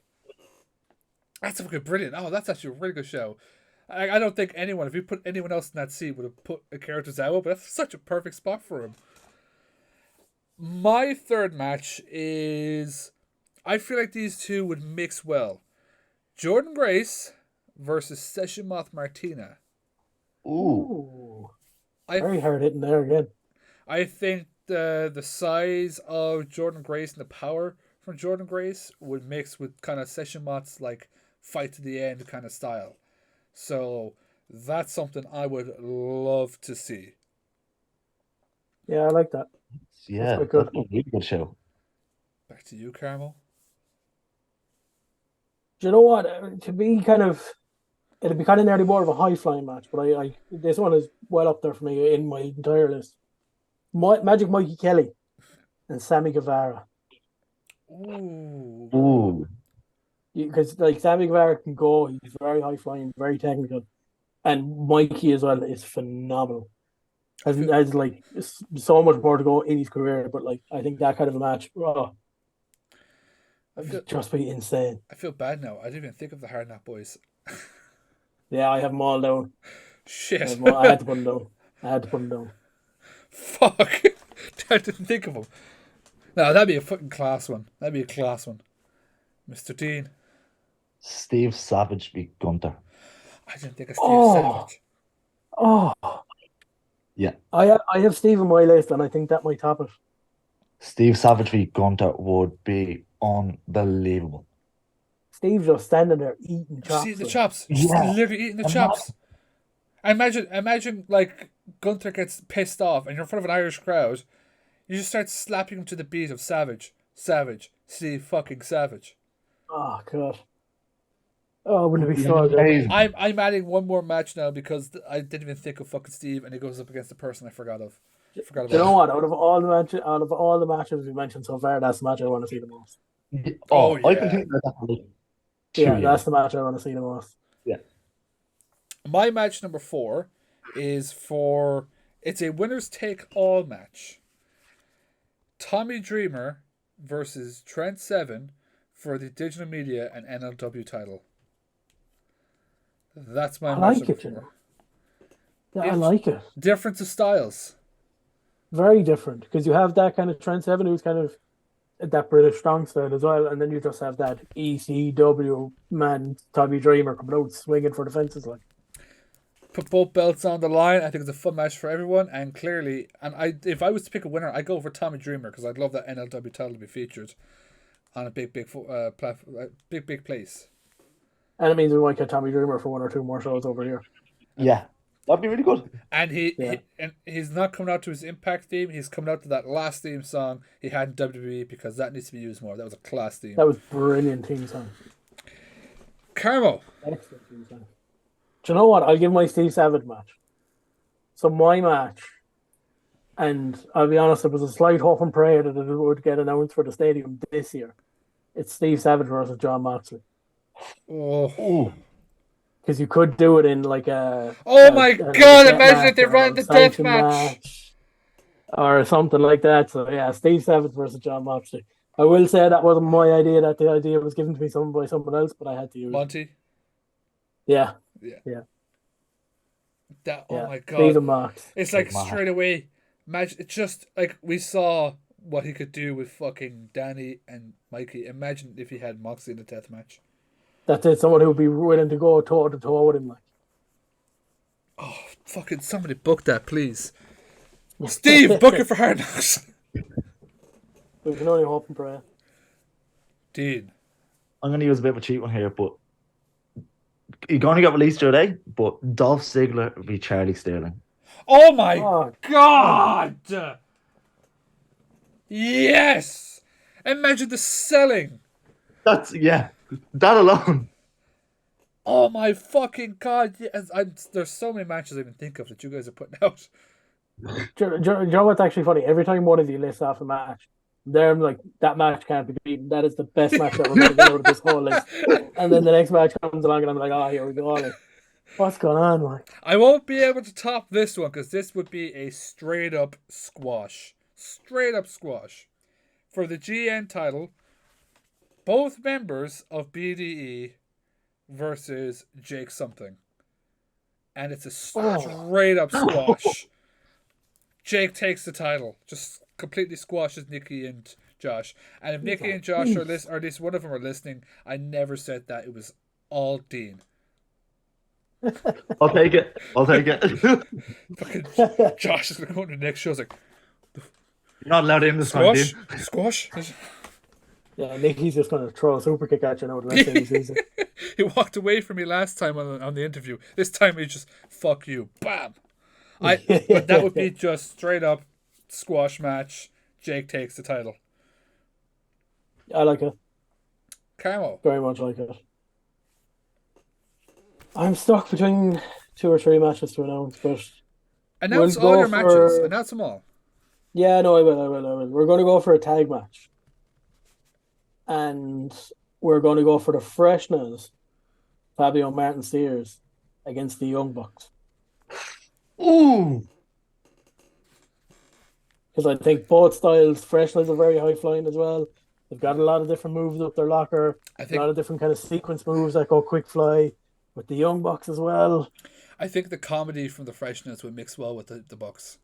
That's fucking brilliant. Oh, that's actually a really good show. I don't think anyone, if you put anyone else in that seat, would have put a character out, but that's such a perfect spot for him. My third match is, I feel like these two would mix well. Jordan Grace versus Session Moth Martina. Ooh. Very hard hitting there again. I think the size of Jordan Grace and the power from Jordan Grace would mix with kind of Session Moth's like fight to the end kind of style. So that's something I would love to see. Yeah, I like that. Yeah, quite good. that's a really good show. Back to you, Carmel. Do you know what? It'd be kind of nearly more of a high flying match, but I this one is well up there for me in my entire list. Magic Mikey Kelly and Sammy Guevara. Ooh. Because like Sammy Guevara can go, he's very high flying, very technical, and Mikey as well is phenomenal. Has like so much more to go in his career, but like I think that kind of a match, just be insane. I feel bad now. I didn't even think of the Hard Knock Boys. Yeah, I have them all down. Shit. I had to put them down. Fuck. I didn't think of them. No, that'd be a fucking class one. Mr. Dean. Steve Savage v. Gunther. I didn't think of Steve Savage. Oh. Yeah. I have Steve on my list, and I think that might top it. Steve Savage v. Gunther would be unbelievable. Steve just standing there eating chops. See the chops. Just literally eating the chops. Imagine like Gunther gets pissed off and you're in front of an Irish crowd. You just start slapping him to the beat of Savage. Savage. Steve fucking Savage. Oh, God. Oh, wouldn't it be so good? I'm adding one more match now because I didn't even think of fucking Steve, and he goes up against the person I forgot about. You know what? Out of all the matches we mentioned so far, that's the match I want to see the most. Oh, yeah. I can think about that. Yeah, that's the match I want to see the most. Yeah. My match number 4 is it's a winners take all match. Tommy Dreamer versus Trent Seven for the Digital Media and NLW title. That's my match number 4. I like it. Difference of styles. Very different, because you have that kind of Trent Seven who's kind of that British strong style as well, and then you just have that ECW man Tommy Dreamer coming out swinging for the fences like. Put both belts on the line. I think it's a fun match for everyone, and clearly, if I was to pick a winner, I'd go for Tommy Dreamer because I'd love that NLW title to be featured on a big place. And it means we might get Tommy Dreamer for 1 or 2 more shows over here. Yeah, that'd be really good. And he's not coming out to his Impact theme. He's coming out to that last theme song he had in WWE because that needs to be used more. That was a class theme. That was brilliant theme song. Carmo. Excellent theme song. Do you know what? I'll give my Steve Savage match. So my match, and I'll be honest, there was a slight hope and prayer that it would get announced for the stadium this year. It's Steve Savage versus John Moxley. Oh. Because you could do it in like a... Oh my God, imagine if they ran the death match. Or something like that. So yeah, Steve Savage versus John Moxley. I will say that wasn't my idea, that the idea was given to me by someone else, but I had to use Monty? it. Yeah. Oh my God. Steve and Mox. It's like straight away. Imagine, it's just like we saw what he could do with fucking Danny and Mikey. Imagine if he had Moxley in the death match. That's it. Someone who would be willing to go toe to toe with him, like. Oh, fucking somebody book that, please. Steve, book it for Hard Knocks. We can only hope and pray. Dean. I'm going to use a bit of a cheat one here, but he only got released today, but Dolph Ziggler v Charlie Sterling. Oh my Oh, God! Yes! Imagine the selling. That alone. Oh my fucking God! Yes, there's so many matches I can think of that you guys are putting out. do you know what's actually funny? Every time one of you lists off a match, they're like, that match can't be beaten. That is the best match that we're going to get out of this whole list. And then the next match comes along, and I'm like, oh, here we go. Like, what's going on? Like, I won't be able to top this one because this would be a straight up squash. Straight up squash. For the GN title, both members of BDE versus Jake something. And it's a straight up squash. Jake takes the title. Just completely squashes Nikki and Josh. And if Nikki and Josh are listening, or at least one of them are listening, I never said that. It was all Dean. I'll take it. Fucking Josh is going to go into the next show. It's like, You're not allowed in this time, squash? Dean. Squash? yeah, Nikki's just going to throw a super kick at you now the next time he sees it. He walked away from me last time on the interview. This time he just, fuck you. Bam! But that would be just straight up squash match. Jake takes the title. I like it. Carmo. Very much like it. I'm stuck between 2 or 3 matches to announce, but Announce we'll all go your matches. for- Announce them all. yeah, no, I will. We're going to go for a tag match. And we're going to go for the freshness, Fabio Martin Steers against the Young Bucks. Ooh. Because I think both styles, freshness are very high flying as well. They've got a lot of different moves up their locker. I A think lot of different kind of sequence moves that go quick fly with the Young Bucks as well. I think the comedy from the freshness would mix well with the Bucks.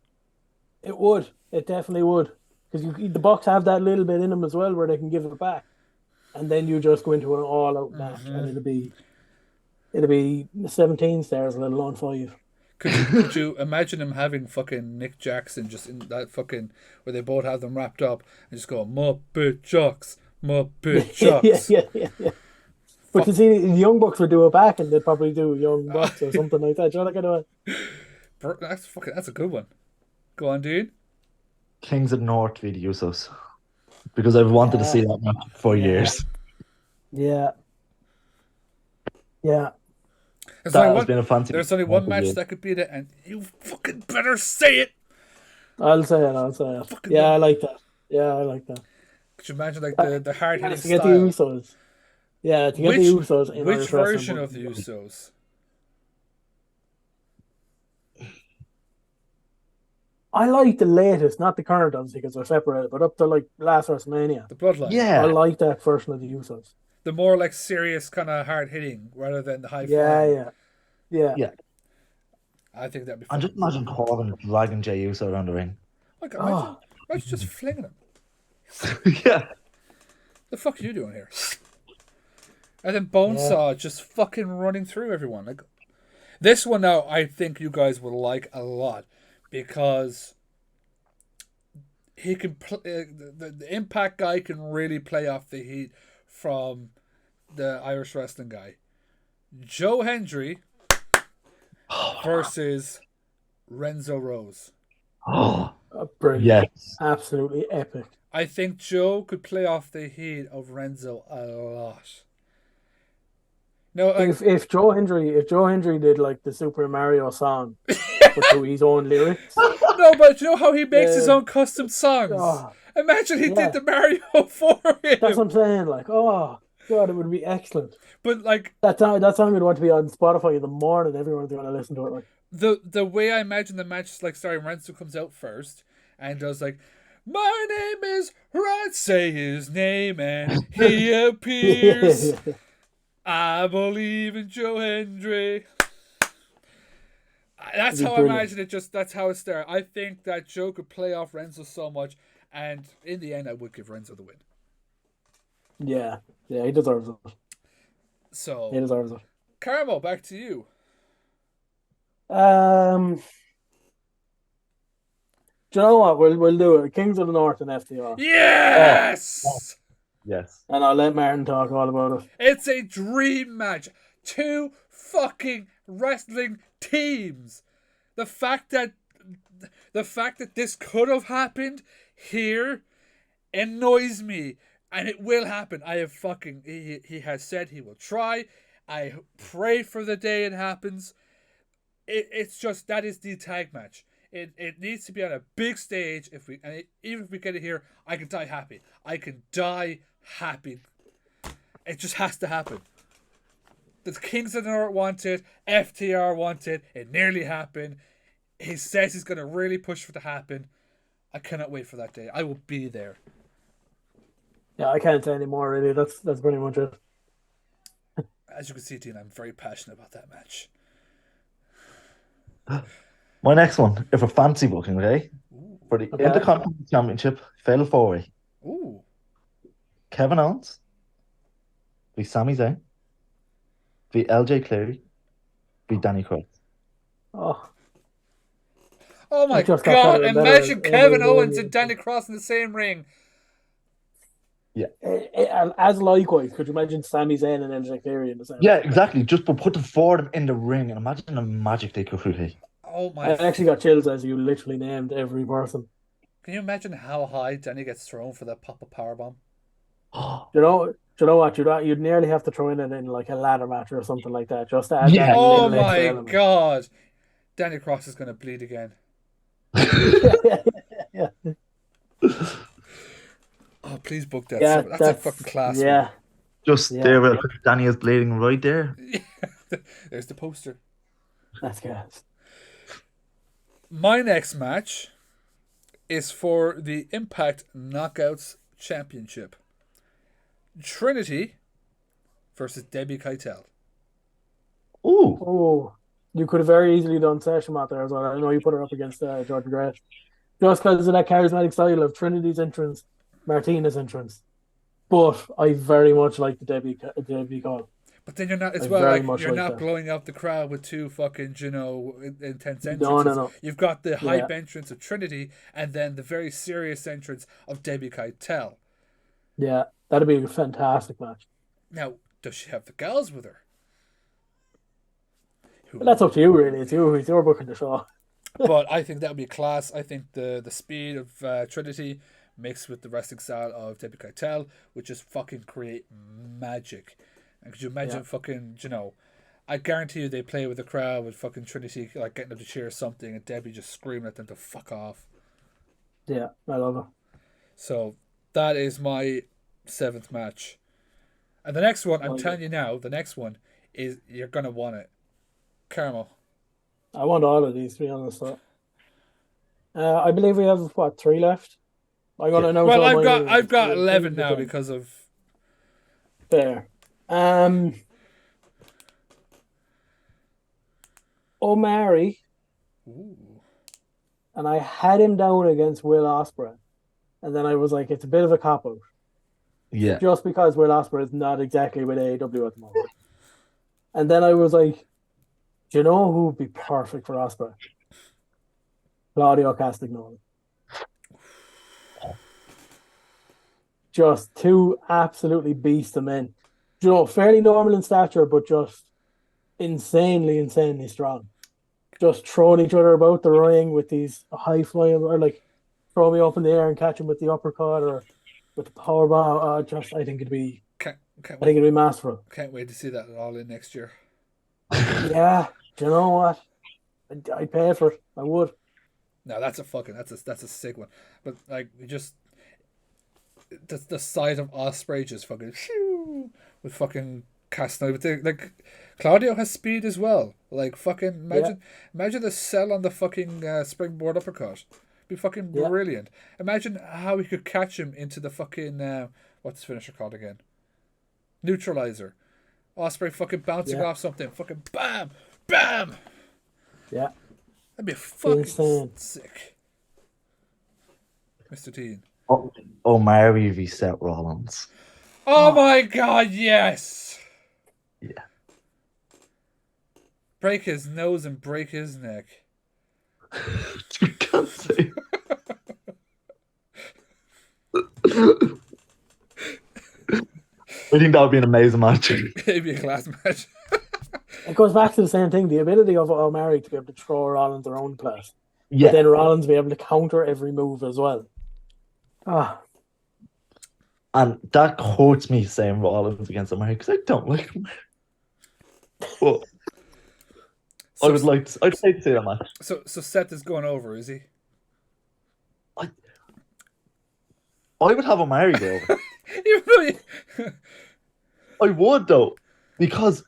It would. It definitely would. Because the Bucks have that little bit in them as well where they can give it back. And then you just go into an all-out match, and it'll be 17 stars, let alone 5. Could you imagine him having fucking Nick Jackson just in that fucking where they both have them wrapped up and just go Muppet Jocks, Muppet Jocks. yeah. But you see, the Young Bucks would do it back, and they'd probably do Young Bucks or something like that. You know, kind of. That's a good one. Go on, dude. Kings of the North v the Usos. Because I've wanted to see that match for years. Yeah. There's That only has been a fancy. There's only one match that could beat it, and you fucking better say it. I'll say it. Fucking Yeah, I like that. Could you imagine like the hard hitting To get the style? Usos. Yeah, to get the Usos in Which Irish wrestling version would of the be- Usos? I like the latest, not the current ones because they're separated, but up to like last WrestleMania. The Bloodline. I Yeah. like that version of the Usos. The more like serious kind of hard hitting rather than the high Yeah. I think that'd be fun. And just imagine Corbin dragging Jey Uso around the ring. Like, imagine just flinging him. Yeah. The fuck are you doing here? And then Bonesaw just fucking running through everyone. Like this one now, I think you guys will like a lot because he can the Impact guy can really play off the heat from the Irish wrestling guy. Joe Hendry versus Renzo Rose. Oh, Brilliant. yes. Absolutely epic. I think Joe could play off the heat of Renzo a lot. No, like, If Joe Hendry did like the Super Mario song, but to his own lyrics. no, but you know how he makes his own custom songs. Oh, Imagine he did the Mario for him. that's what I'm saying. Like, oh god, it would be excellent. But like That song would want to be on Spotify in the morning. Everyone's going to listen to it. Like, the way I imagine the match is like, sorry, Renzo comes out first and does like, my name is Red, say his name, and he appears. I believe in Joe Hendry. That's how I imagine it. That's how it starts. I think that Joe could play off Renzo so much, and in the end, I would give Renzo the win. yeah, he deserves it. So, He deserves it. Carmo, back to you. Do you know what? We'll do it. Kings of the North and FTR. Yes! Yes. And I'll let Martin talk all about it. It's a dream match. two fucking wrestling teams. The fact that this could have happened here annoys me, and it will happen. He has said he will try. I pray for the day it happens. It's just, that is the tag match. It needs to be on a big stage. Even if we get it here, I can die happy. It just has to happen. The Kings of the North want it. FTR want it. It nearly happened. He says he's going to really push for it to happen. I cannot wait for that day. I will be there. Yeah, I can't say any more, really. That's pretty much it. As you can see, Dean, I'm very passionate about that match. My next one, if a fancy booking, okay? For the Okay. Intercontinental Championship, Fatal 4-Way. Ooh. Kevin Owens, be Sami Zayn, be LJ Cleary, be Danny Cross. Oh my It just got God! better and better Imagine every Kevin day. Owens and Danny Cross in the same ring. As likewise, could you imagine Sami Zayn and LJ Cleary in the same? Yeah, exactly. Just put the four of them in the ring and imagine the magic they could create. Oh I my! actually got chills as you literally named every person. Can you imagine how high Danny gets thrown for that pop-up powerbomb? Do you know what? You'd nearly have to throw in it in like a ladder match or something like that, just to add Yeah. that Oh little extra my element. God! Danny Cross is going to bleed again. Yeah. Oh, please book that. Yeah, That's a fucking class yeah. one. Just Yeah. there, Danny is bleeding right there. There's the poster. That's good. My next match is for the Impact Knockouts Championship. Trinity versus Debbie Keitel. Ooh. Oh, you could have very easily done Session Mat there as well. I know you put her up against Jordan Grace. Just because of that charismatic style of Trinity's entrance, Martina's entrance. But I very much like the Debbie call. But then you're not as I well. very Like, much you're like not that. blowing out the crowd with two fucking, intense entrances. No. You've got the hype Yeah. entrance of Trinity, and then the very serious entrance of Debbie Keitel. Yeah, that'd be a fantastic match. Now, does she have the gals with her? But that's up to you, really. It's you're booking the show. But I think that would be class. I think the speed of Trinity mixed with the wrestling style of Debbie Keitel would just fucking create magic. And could you imagine fucking, I guarantee you they play with the crowd with fucking Trinity like getting them to cheer something and Debbie just screaming at them to fuck off. Yeah, I love it. So that is my 7th match. And the next one, I'm Okay. telling you now, the next one is, you're going to want it. Carmo. I want all of these, to be honest. So. I believe we have, 3 left? I'm going to announce Well, all I've got my- 11 now because of... There. O'Mari, Ooh. and I had him down against Will Ospreay. And then I was like, it's a bit of a cop-out. Yeah. Just because Will Ospreay is not exactly with AEW at the moment. And then I was like, do you know who would be perfect for Ospreay? Claudio Castagnoli. Just two absolutely beast of men. Fairly normal in stature, but just insanely strong. Just throwing each other about the ring with these high flying, or like throw me up in the air and catch him with the uppercut or with the power bomb. I think it'd be masterful. Can't wait to see that all in next year. Yeah, do you know what? I'd pay for it. I would. No, that's a sick one. But like, the sight of Ospreay just fucking with fucking Castagnoli. But like, Claudio has speed as well. Like, fucking imagine the sell on the fucking springboard uppercut. Be fucking brilliant. Imagine how he could catch him into the fucking what's the finisher called again? Neutralizer. Ospreay fucking bouncing off something. Fucking bam, bam. Yeah. That'd be fucking Insane. sick. Mr. Dean. O'Mari v Seth Rollins. Oh my God, yes! Yeah. Break his nose and break his neck. You can't say. I think that would be an amazing match. It'd be a class match. It goes back to the same thing, the ability of Omari to be able to throw Rollins around the place. But Yeah, then Rollins be able to counter every move as well. Ah, and that hurts me saying Rollins against Omari because I don't like him. But So, I'd like to see that match. so Seth is going over, is he? I would have Omari go over. You really? I would though, because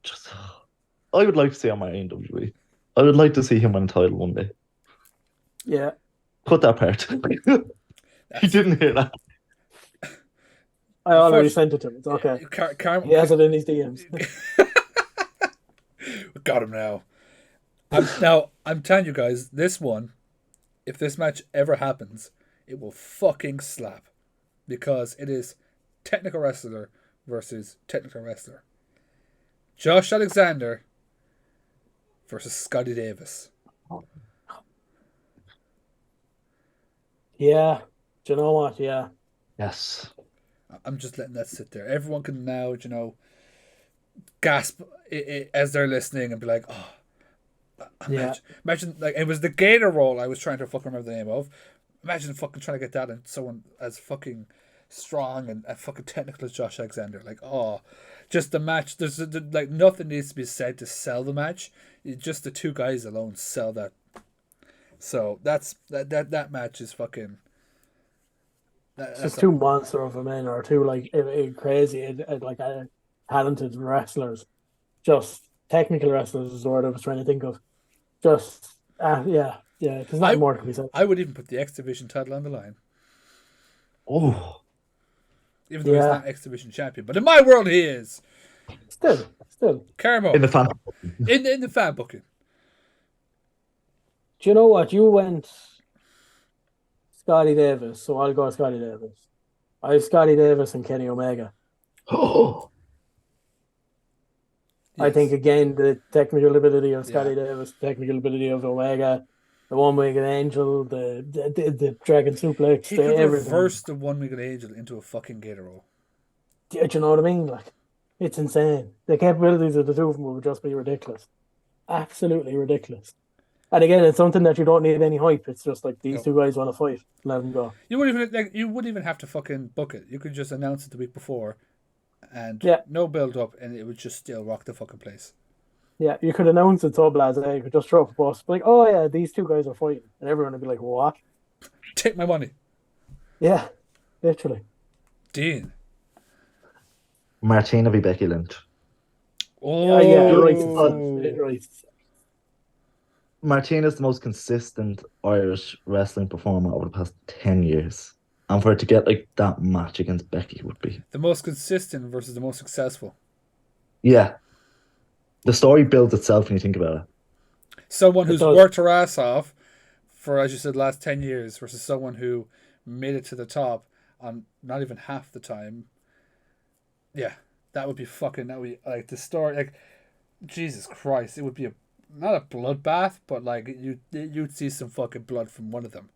just I would like to see Omari in WWE. I would like to see him win a title one day. yeah. Cut that part. He didn't hear that. I already sent it to him. It's okay. He has it in his DMs. We got him now. I'm telling you guys, this one, if this match ever happens, it will fucking slap. Because it is technical wrestler versus technical wrestler. Josh Alexander versus Scotty Davis. Yeah. Do you know what? Yeah. Yes. I'm just letting that sit there. Everyone can now, gasp as they're listening and be like, oh, imagine like it was the Gator roll I was trying to fucking remember the name of. Imagine fucking trying to get that in someone as fucking strong and fucking technical as Josh Alexander. Like, oh, just the match. There's like nothing needs to be said to sell the match. Just the two guys alone sell that. So that match is fucking. It's just two monster of a men or two like crazy like talented wrestlers. Just technical wrestlers is the word I was trying to think of. Just yeah. There's nothing more to be said. I would even put the X Division title on the line. Oh. Even though he's not X Division champion, but in my world he is. Still. Carmo In the fan. in the fan booking. Do you know what? You went Scotty Davis, so I'll go Scotty Davis. I have Scotty Davis and Kenny Omega. Oh. Yes. I think again the technical ability of Scotty Davis, the technical ability of Omega, the one-winged angel, the dragon suplex, he could everything. reverse the one-winged angel into a fucking gator roll. Do you know what I mean? Like, it's insane. The capabilities of the two of them would just be ridiculous, absolutely ridiculous. And again, it's something that you don't need any hype. It's just like these two guys want to fight. Let them go. You wouldn't even have to fucking book it. You could just announce it the week before, and no build up, and it would just still rock the fucking place. Yeah, you could announce it so blasé. You could just throw up a post, like, "Oh yeah, these two guys are fighting," and everyone would be like, "What? Take my money." Yeah, literally. Dean. Martina v. Becky Lynch. Oh yeah, right. Martina's the most consistent Irish wrestling performer over the past 10 years. And for her to get like that match against Becky would be the most consistent versus the most successful. Yeah. The story builds itself when you think about it. Someone who's worked her ass off for, as you said, the last 10 years versus someone who made it to the top on not even half the time. Yeah, that would be like the story. Like, Jesus Christ, it would be not a bloodbath, but like you'd see some fucking blood from one of them.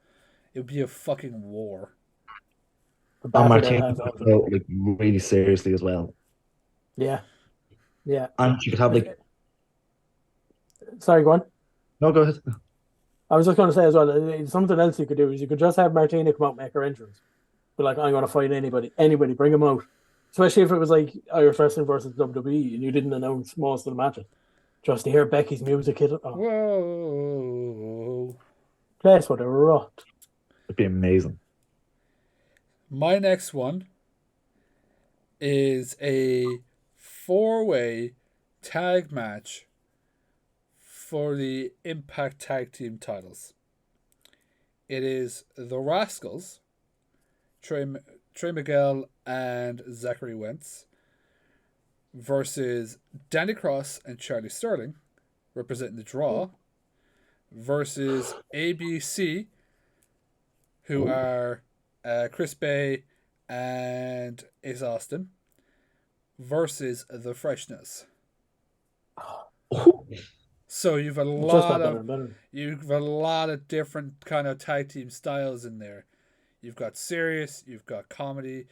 It would be a fucking war. And Martina would go like really seriously as well. Yeah. And she could have like. Sorry, go on. No, go ahead. I was just going to say as well, something else you could do is you could just have Martina come out and make her entrance. Be like, I'm going to fight anybody, bring them out. Especially if it was like Irish wrestling versus WWE and you didn't announce most of the matches. Just to hear Becky's music hit it. Oh. Whoa. Place would erupt. It'd be amazing. My next one is a 4-way tag match for the Impact Tag Team titles. It is the Rascals, Trey Miguel and Zachary Wentz, versus Danny Cross and Charlie Sterling, representing the Draw, versus ABC, who are Chris Bay and Ace Austin, versus the Freshness. So you've a lot of different kind of tag team styles in there. You've got serious, you've got comedy,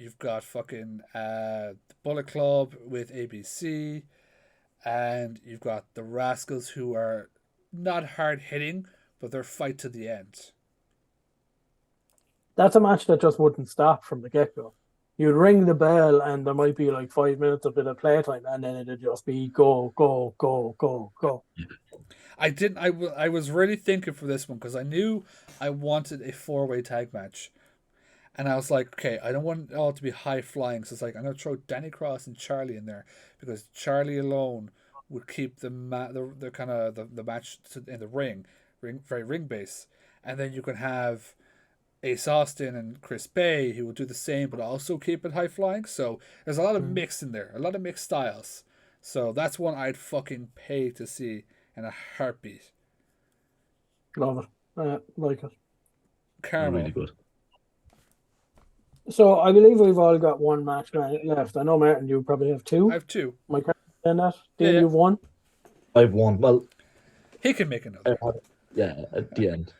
you've got fucking the Bullet Club with ABC, and you've got the Rascals, who are not hard hitting, but they're fight to the end. That's a match that just wouldn't stop from the get-go. You'd ring the bell and there might be like 5 minutes of bit of playtime, and then it'd just be go, go, go, go, go. I was really thinking for this one because I knew I wanted a 4-way tag match. And I was like, okay, I don't want it all to be high flying. So it's like, I'm going to throw Danny Cross and Charlie in there because Charlie alone would keep the kind of the match in the very ring base. And then you can have Ace Austin and Chris Bay, who will do the same, but also keep it high flying. So there's a lot of mix in there, a lot of mixed styles. So that's one I'd fucking pay to see in a heartbeat. Love it. Like it. Carmo. Really good. So I believe we've all got one match left. I know, Martin, you probably have two. I have two. Mike, in that. Dean, Yeah. you've one. I've won. Well, He can make another. yeah, at the end.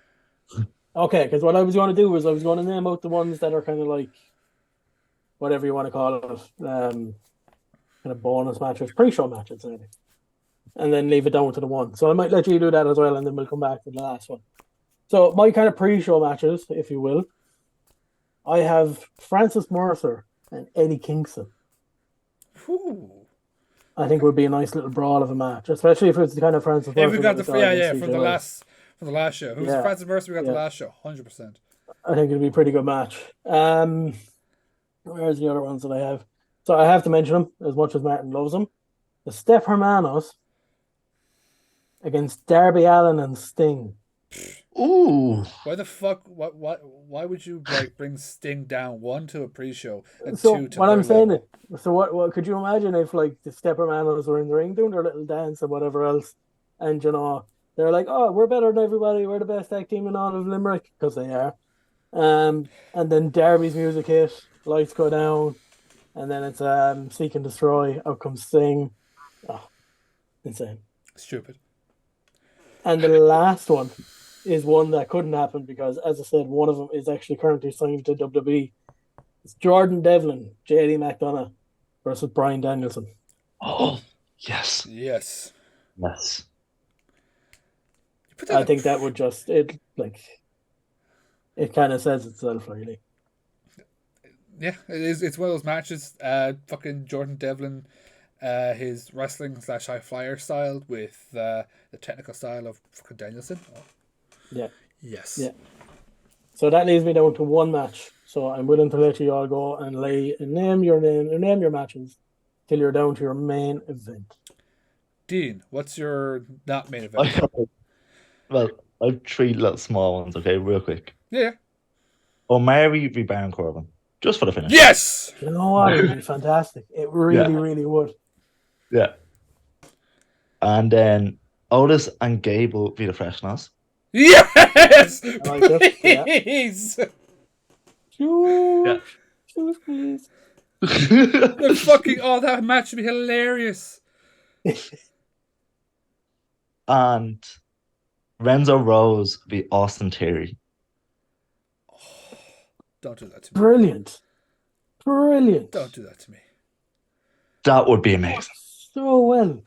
Okay, because what I was going to do was I was going to name out the ones that are kind of like, whatever you want to call it, kind of bonus matches, pre-show matches, maybe. And then leave it down to the one. So I might let you do that as well, and then we'll come back to the last one. So my kind of pre-show matches, if you will, I have Francis Mercer and Eddie Kingston. Ooh. I think would be a nice little brawl of a match, especially if it's the kind of Francis Mercer. If we got that the we saw against from CJ the last show. Who's Yeah. Francis Mercer? We got the Yeah. last show, 100%. I think it'd be a pretty good match. Where's the other ones that I have? So I have to mention them as much as Martin loves them. The Steph Hermanos against Darby Allin and Sting. Ooh. Why the fuck? Why would you like bring Sting down, one, to a pre-show, and So two, to what I'm their saying level? is, so what could you imagine if like the Steph Hermanos were in the ring doing their little dance and whatever else, and they're like, oh, we're better than everybody, we're the best tag team in all of Limerick, because they are. And then Darby's music hit, lights go down, and then it's Seek and Destroy, out comes Sting. Oh, insane. Stupid. And the last one is one that couldn't happen because, as I said, one of them is actually currently signed to WWE. It's Jordan Devlin, JD McDonough versus Bryan Danielson. Oh, yes. Yes. Yes. You put that I think that would just it kind of says itself, really. Yeah, it is. It's one of those matches. Fucking Jordan Devlin, his wrestling / high flyer style with the technical style of fucking Danielson. Oh. Yeah. Yes. Yeah. So that leaves me down to one match. So I'm willing to let you all go and name your matches till you're down to your main event. Dean, what's your not main event? Well, I have three little small ones, okay, real quick. Yeah. O'Malley v Baron Corbin, just for the finish. Yes. You know what? It would be fantastic. It really, really would. Yeah. And then Otis and Gable v the Freshness. Yes. like it, yeah. Please. Choose, please. The fucking that match would be hilarious. And Renzo Rose v Austin Theory. Don't do that to me. Brilliant. Don't do that to me. That would be amazing. So well.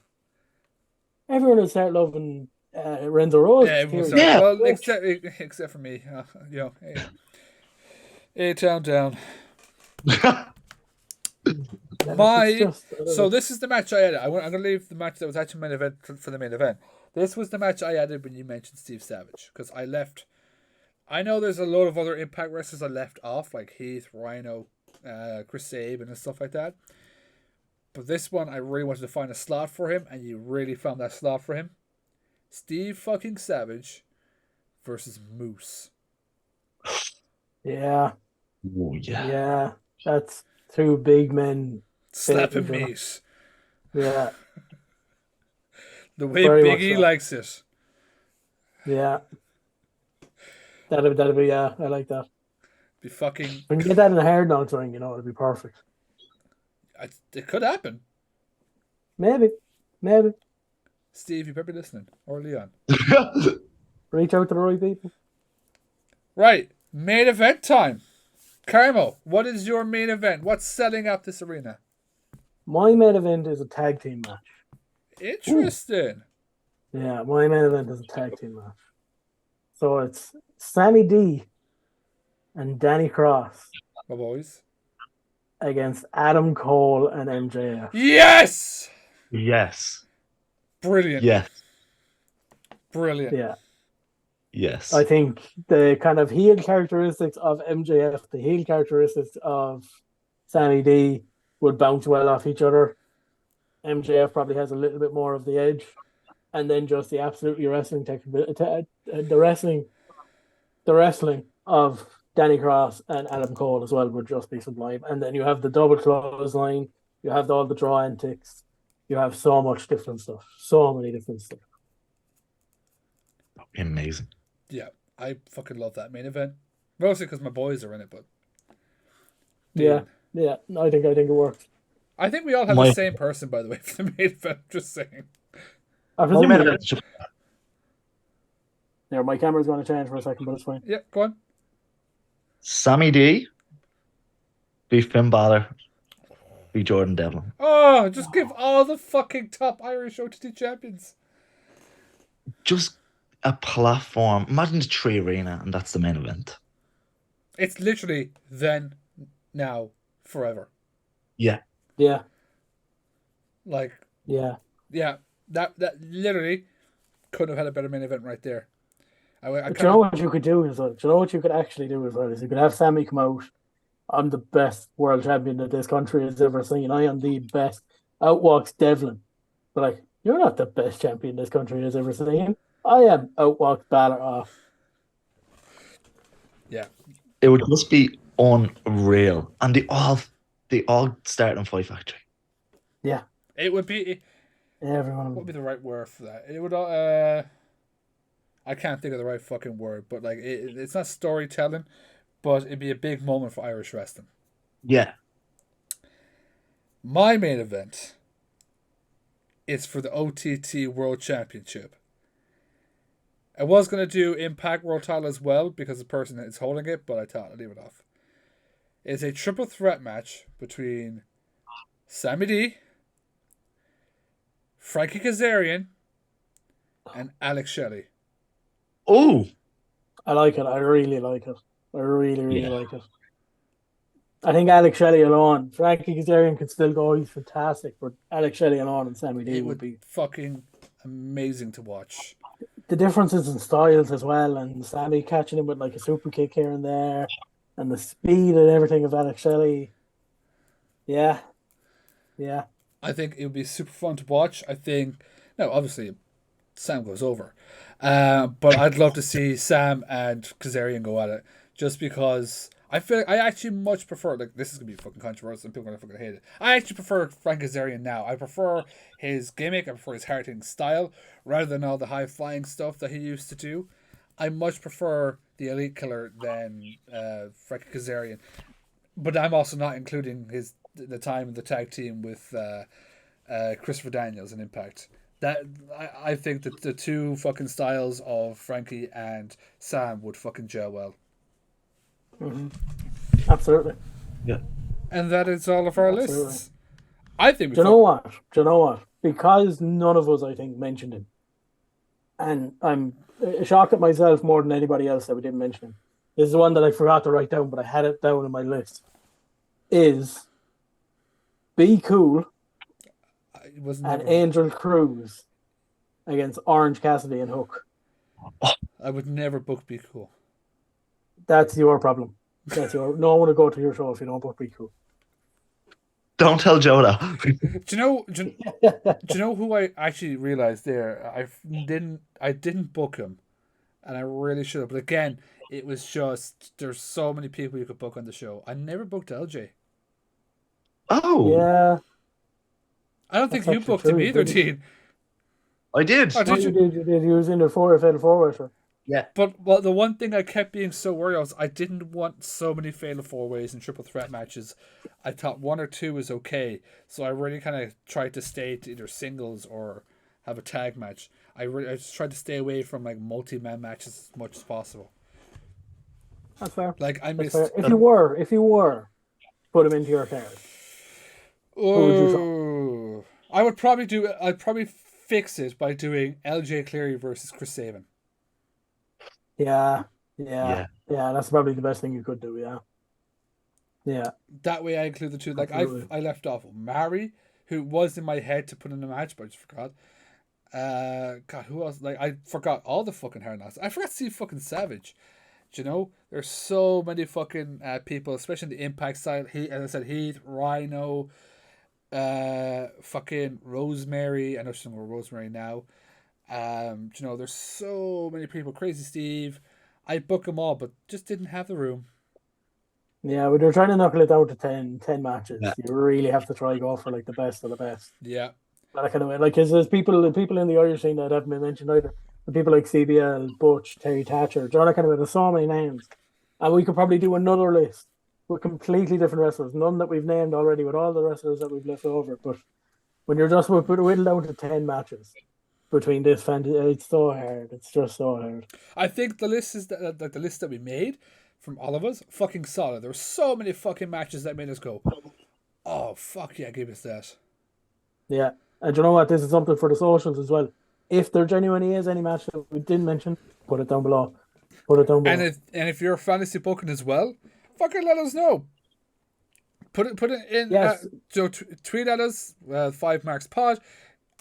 Everyone will start loving Renzo Rose. Yeah, everyone's Theory. Yeah. well, except for me. Down. So this is the match I added. I'm going to leave the match that was actually main event for the main event. This was the match I added when you mentioned Steve Savage, because I know there's a lot of other Impact wrestlers I left off, like Heath, Rhino, Chris Sabin and stuff like that. But this one, I really wanted to find a slot for him, and you really found that slot for him. Steve fucking Savage versus Moose. Yeah. Oh, yeah. Yeah. That's two big men. Slapping Big, meat. Yeah. The way Very Big much E so. likes it. Yeah. That'd be I like that. Be fucking. When you get that in a hard down ring, it'd be perfect. It could happen. Maybe. Steve, you better be listening. Or Leon. Reach out to the right people. Right. Main event time. Carmo, what is your main event? What's selling out this arena? My main event is a tag team match. Interesting. Yeah, my main event is a tag team match. So it's Sammy D and Danny Cross My boys. against Adam Cole and MJF. Yes! Yes. Brilliant. Yes. Brilliant. Yeah. Yes. I think the kind of heel characteristics of MJF, the heel characteristics of Sammy D would bounce well off each other. MJF probably has a little bit more of the edge. And then just the absolutely wrestling the wrestling of Danny Cross and Adam Cole as well would just be sublime. And then you have the double clothesline, you have all the draw antics, you have so much different stuff, so many different stuff. Amazing. Yeah, I fucking love that main event. Mostly because my boys are in it, but Yeah, I think it works. I think we all have the same person, by the way, for the main event. Just saying. I My main presume event should- there, my camera's going to change for a second, but it's fine. Yeah, go on. Sammy D, be Finn Balor, be Jordan Devlin. Oh, just give all the fucking top Irish OTT champions. Just a platform. Imagine the Tree Arena, and that's the main event. It's literally then, now, forever. Yeah. Yeah, Like, yeah. yeah, that literally couldn't have had a better main event right there. But you know what you could do as well? Do you know what you could actually do as well? Is you could have Sammy come out. I'm the best world champion that this country has ever seen. I am the best. Outwalks Devlin. But like, you're not the best champion this country has ever seen. I am. Outwalks Balor off. Yeah. It would just be unreal. And they all start in Fight Factory. Yeah. It would be. Everyone. What would be the right word for that? It would. I can't think of the right fucking word, but like it's not storytelling, but it'd be a big moment for Irish wrestling. Yeah. My main event is for the OTT World Championship. I was going to do Impact World Title as well because the person that is holding it, but I thought I'd leave it off. It's a triple threat match between Sammy D, Frankie Kazarian, and Alex Shelley. Oh. I like it. I really like it. I really like it. I think Alex Shelley alone, Frankie Kazarian could still go. He's fantastic, but Alex Shelley alone and Sammy D would be fucking amazing to watch. The differences in styles as well, and Sammy catching him with like a super kick here and there, and the speed and everything of Alex Shelley. Yeah. I think it would be super fun to watch. I think, no, obviously, Sam goes over. But I'd love to see Sam and Kazarian go at it, just because I feel like I actually much prefer, like, this is going to be fucking controversial and people are going to fucking hate it. I actually prefer Frank Kazarian now. I prefer his gimmick, I prefer his hard-hitting style, rather than all the high-flying stuff that he used to do. I much prefer the Elite Killer than Frank Kazarian. But I'm also not including the time in the tag team with Christopher Daniels in Impact. That I think that the two fucking styles of Frankie and Sam would fucking gel well. Mm-hmm. Absolutely. Yeah. And that is all of our lists. I think. Do you know what? Because none of us, I think, mentioned him, and I'm shocked at myself more than anybody else that we didn't mention him. This is the one that I forgot to write down, but I had it down in my list. Is Be Cool and Angel Cruz against Orange Cassidy and Hook. I would never book Be Cool. That's your problem. No one will go to your show if you don't book Be Cool. Don't tell Joe that. Do you know who I actually realized there? I didn't book him, and I really should have. But again, it was just there's so many people you could book on the show. I never booked LJ. Oh. Yeah. I don't think you booked him either, Dean. I did. Oh, did you? You did. You was in the fatal four-way. Yeah. But the one thing I kept being so worried was I didn't want so many fatal four-ways and triple threat matches. I thought one or two was okay. So I really kind of tried to stay to either singles or have a tag match. I just tried to stay away from like multi-man matches as much as possible. That's fair. Like I That's missed. fair. If you were, put him into your card. Who would you try? Oh, I would probably do. I'd probably fix it by doing LJ Cleary versus Chris Sabin. Yeah. Yeah. That's probably the best thing you could do. Yeah. That way, I include the two. Like Absolutely. I left off Mari, who was in my head to put in a match, but I just forgot. God, who else? Like I forgot all the fucking Hard Knocks. I forgot to see fucking Savage. Do you know? There's so many fucking people, especially in the Impact side. As I said, Heath, Rhino, fucking Rosemary. I know she's with Rosemary now. You know, there's so many people. Crazy Steve. I book them all, but just didn't have the room. Yeah, but they're trying to knuckle it down to 10 matches. Yeah. You really have to try go for like the best of the best. Yeah. That kind of way. Like, 'cause there's people in the Irish scene that haven't been mentioned either. The people like CBL, Butch, Terry Thatcher, do you know that kind of way? There's so many names. And we could probably do another list with completely different wrestlers. None that we've named already with all the wrestlers that we've left over. But when you're just whittled down to 10 matches between this fantasy, it's so hard. It's just so hard. I think the list is the list that we made from all of us fucking solid. There were so many fucking matches that made us go, oh fuck yeah, give us that. Yeah. And you know what? This is something for the socials as well. If there genuinely is any match that we didn't mention, put it down below. Put it down below. And if you're fantasy booking as well, fucking let us know. Put it in. Yes. So tweet at us, 5Marks Pod.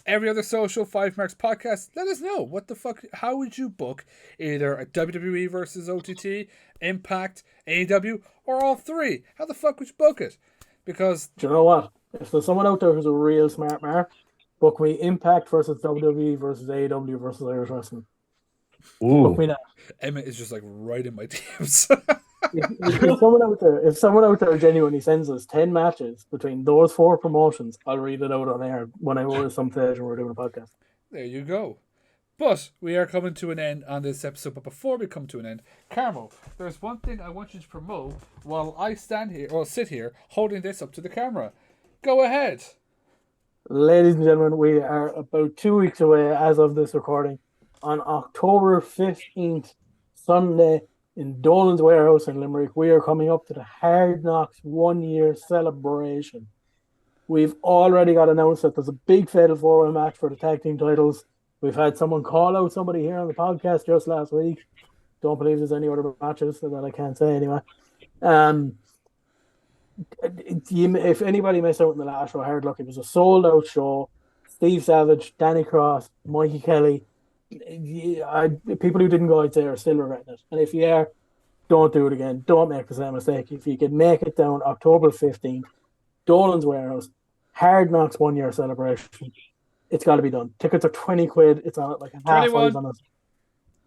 Every other social, 5Marks Podcast. Let us know what the fuck. How would you book either a WWE versus OTT, Impact, AEW, or all three? How the fuck would you book it? Because Do you know what? If there's someone out there who's a real smart mark, book me Impact versus WWE versus AEW versus Irish Wrestling. Book me Ooh. that. Emmett is just like right in my DMs. If someone out there genuinely sends us 10 matches between those four promotions, I'll read it out on air when I was some stage when we're doing a podcast. There you go. But we are coming to an end on this episode. But before we come to an end, Carmo, there's one thing I want you to promote while I stand here or sit here holding this up to the camera. Go ahead. Ladies and gentlemen, we are about 2 weeks away as of this recording. On October 15th, Sunday, in Dolan's Warehouse in Limerick, we are coming up to the Hard Knocks 1 year celebration. We've already got announced that there's a big fatal four-way match for the tag team titles. We've had someone call out somebody here on the podcast just last week. Don't believe there's any other matches that I can't say anyway. If anybody missed out in the last show, hard luck. It was a sold-out show. Steve Savage, Danny Cross, Mikey Kelly. People who didn't go, I'd say, are still regretting it. And if you are, don't do it again. Don't make the same mistake. If you can make it down October 15th, Dolan's Warehouse, Hard Knocks 1 year celebration, it's got to be done. Tickets are 20 quid. It's on at like half 5 on us.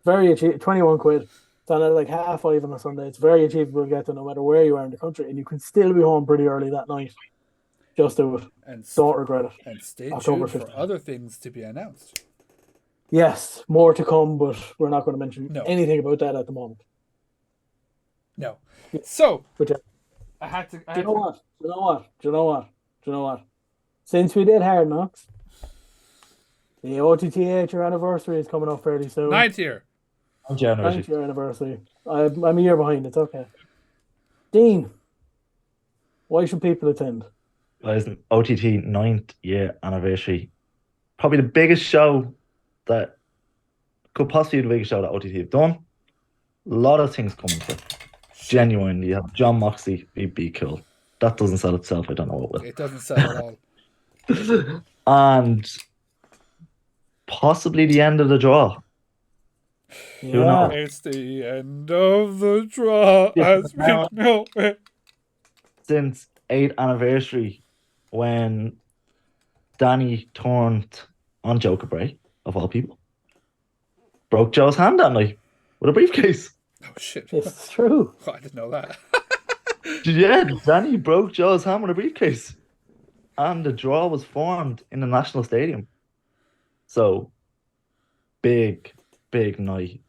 Very cheap. 21 quid. It's on at like half 5 on a Sunday. It's very achievable to get to no matter where you are in the country, and you can still be home pretty early that night. Just do it. And don't regret it. And stay October tuned 15th. for other things to be announced. Yes, more to come, but we're not going to mention No. anything about that at the moment. No. So, But yeah. I had to. Do you know what? Since we did Hard Knocks, the OTTH anniversary is coming up fairly soon. 9th year. January. 9th year anniversary. I'm a year behind. It's okay. Dean, why should people attend? Listen, OTT 9th year anniversary. Probably the biggest show that could possibly be the biggest show that OTT have done. A lot of things coming to it. Genuinely, you have John Moxley, he'd be cool. That doesn't sell itself, I don't know what will. It doesn't sell at all. And possibly the end of the draw. Who knows? It's the end of the draw as we know it. Since 8th anniversary, when Danny turned on Joker Bray, of all people, broke Joe's hand that night with a briefcase. Oh shit! It's true. Oh, I didn't know that. Yeah, Danny broke Joe's hand with a briefcase, and the draw was formed in the National Stadium. So, big night,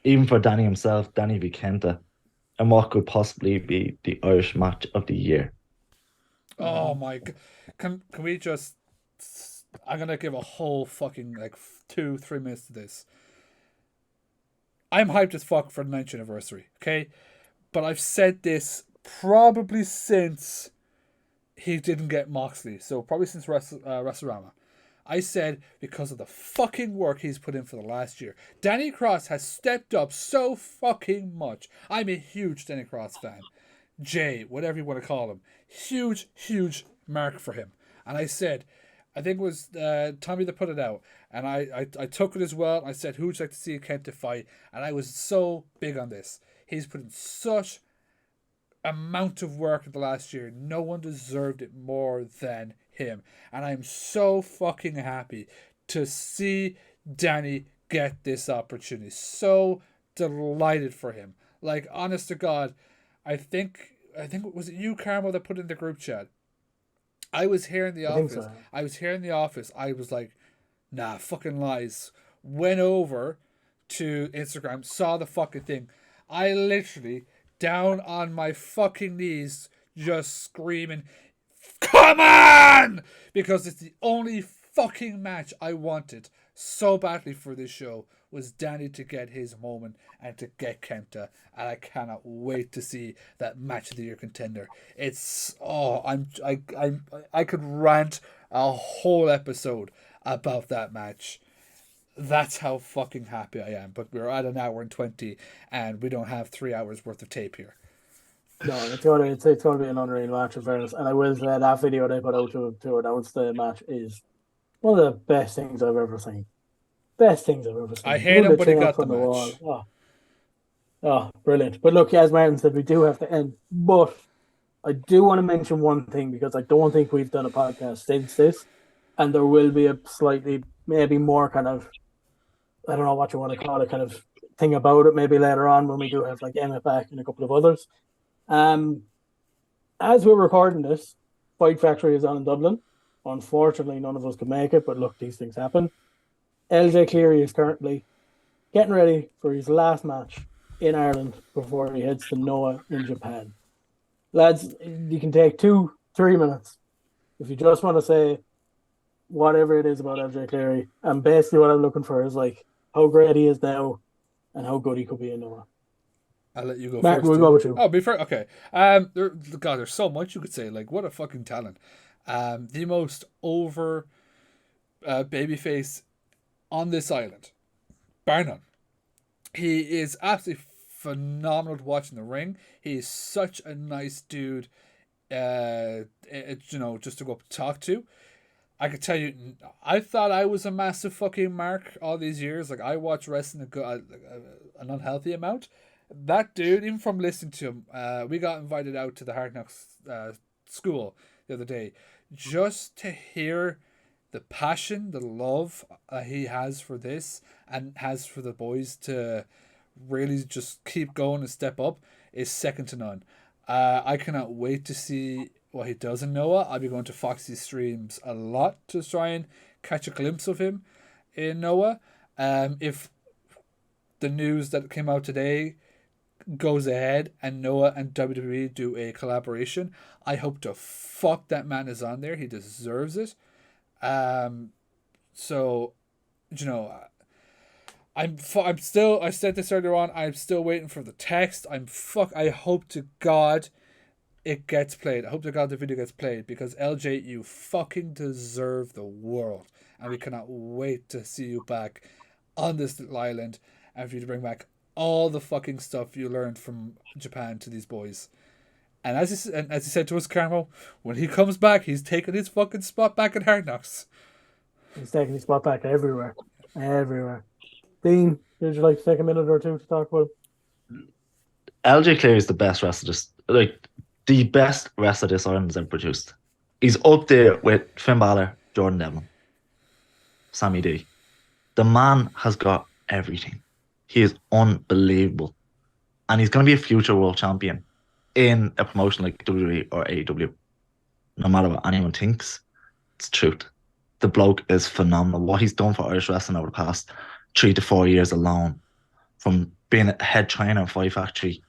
even for Danny himself, Danny Vicenta, and what could possibly be the Irish match of the year. Oh my god! Can we just? I'm gonna give a whole fucking like 2-3 minutes to this. I'm hyped as fuck for the 9th anniversary. Okay, but I've said this probably since he didn't get Moxley. So probably since WrestleRama. I said because of the fucking work he's put in for the last year. Danny Cross has stepped up so fucking much. I'm a huge Danny Cross fan. Jay, whatever you want to call him. Huge, huge mark for him. And I said, I think it was Tommy that put it out. And I took it as well. I said, who would you like to see Kenta fight? And I was so big on this. He's put in such amount of work in the last year. No one deserved it more than him. And I'm so fucking happy to see Danny get this opportunity. So delighted for him. Like, honest to God, I think was it you, Carmo, that put in the group chat? I was here in the office. So. I was here in the office. I was like, nah, fucking lies. Went over to Instagram, saw the fucking thing. I literally, down on my fucking knees, just screaming, come on! Because it's the only fucking match I wanted so badly for this show was Danny to get his moment and to get Kenta, and I cannot wait to see that match of the year contender. It's I could rant a whole episode about that match. That's how fucking happy I am. But we're at an hour and 20, and we don't have 3 hours worth of tape here. No, it's gonna be an unreal match in fairness. And I will say that video they put out to announce the match is one of the best things I've ever seen. Best things I've ever seen. I hate him, but he got the match. Oh, brilliant. But look, as Martin said, we do have to end. But I do want to mention one thing because I don't think we've done a podcast since this. And there will be a slightly, maybe more kind of, I don't know what you want to call it, kind of thing about it maybe later on when we do have like Emmett back and a couple of others. As we're recording this, Fight Factory is on in Dublin. Unfortunately, none of us could make it, but look, these things happen. LJ Cleary is currently getting ready for his last match in Ireland before he heads to Noah in Japan. Lads, you can take 2-3 minutes if you just want to say whatever it is about LJ Cleary. And basically what I'm looking for is like how great he is now and how good he could be in Noah. I'll let you go Matt, first. we'll go with you. Oh, be fair. Okay. There's so much you could say. Like, what a fucking talent. The most over babyface on this island, bar none. He is absolutely phenomenal to watch in the ring. He is such a nice dude. Just to go up and talk to. I could tell you, I thought I was a massive fucking mark all these years. Like, I watched wrestling an unhealthy amount. That dude, even from listening to him, we got invited out to the Hard Knocks school the other day. Just to hear the passion, the love he has for this and has for the boys to really just keep going and step up is second to none. I cannot wait to see what he does in Noah. I'll be going to Foxy's streams a lot to try and catch a glimpse of him in Noah. If the news that came out today goes ahead and Noah and WWE do a collaboration, I hope to fuck that man is on there. He deserves it. So, I'm still, I said this earlier on, I'm still waiting for the text. I hope to God it gets played. I hope to God the video gets played because LJ, you fucking deserve the world. And we cannot wait to see you back on this little island and for you to bring back all the fucking stuff you learned from Japan to these boys. And as he said to us, Carmo, when he comes back, he's taking his fucking spot back at Hard Knocks. He's taking his spot back everywhere. Everywhere. Dean, would you like to take a minute or two to talk about him? LJ Cleary is the best wrestler, the best wrestler this island has ever produced. He's up there with Finn Balor, Jordan Devlin, Sammy D. The man has got everything. He is unbelievable. And he's going to be a future world champion in a promotion like WWE or AEW. No matter what anyone thinks, it's truth. The bloke is phenomenal. What he's done for Irish wrestling over the past 3 to 4 years alone, from being a head trainer in Fight Factory,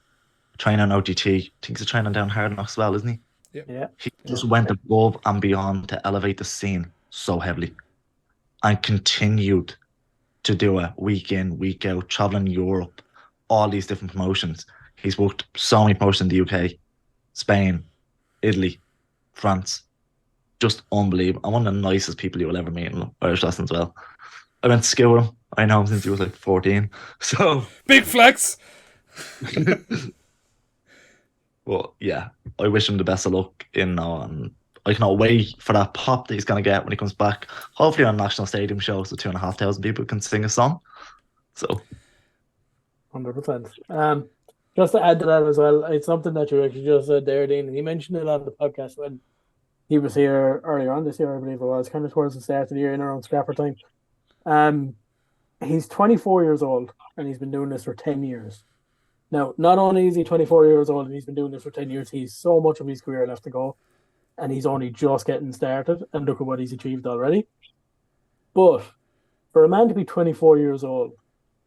training OTT, I think he's training down Hard Knocks as well, isn't he? Yeah. He just went above and beyond to elevate the scene so heavily and continued to do it week in, week out, traveling Europe, all these different promotions. He's booked so many promotions in the UK, Spain, Italy, France. Just unbelievable. And one of the nicest people you will ever meet in Irish wrestling as well. I went to school with him. I know him since he was like 14. So, Big flex. but yeah, I wish him the best of luck in now, and I cannot wait for that pop that he's gonna get when he comes back. Hopefully on National Stadium show, so 2,500 people can sing a song. So 100%. Just to add to that as well, it's something that you actually just said there, Dean, and he mentioned it on the podcast when he was here earlier on this year, I believe it was, kind of towards the start of the year in around scrapper time. He's 24 years old and he's been doing this for 10 years. Now, not only is he 24 years old and he's been doing this for 10 years, he's so much of his career left to go, and he's only just getting started, and look at what he's achieved already. But for a man to be 24 years old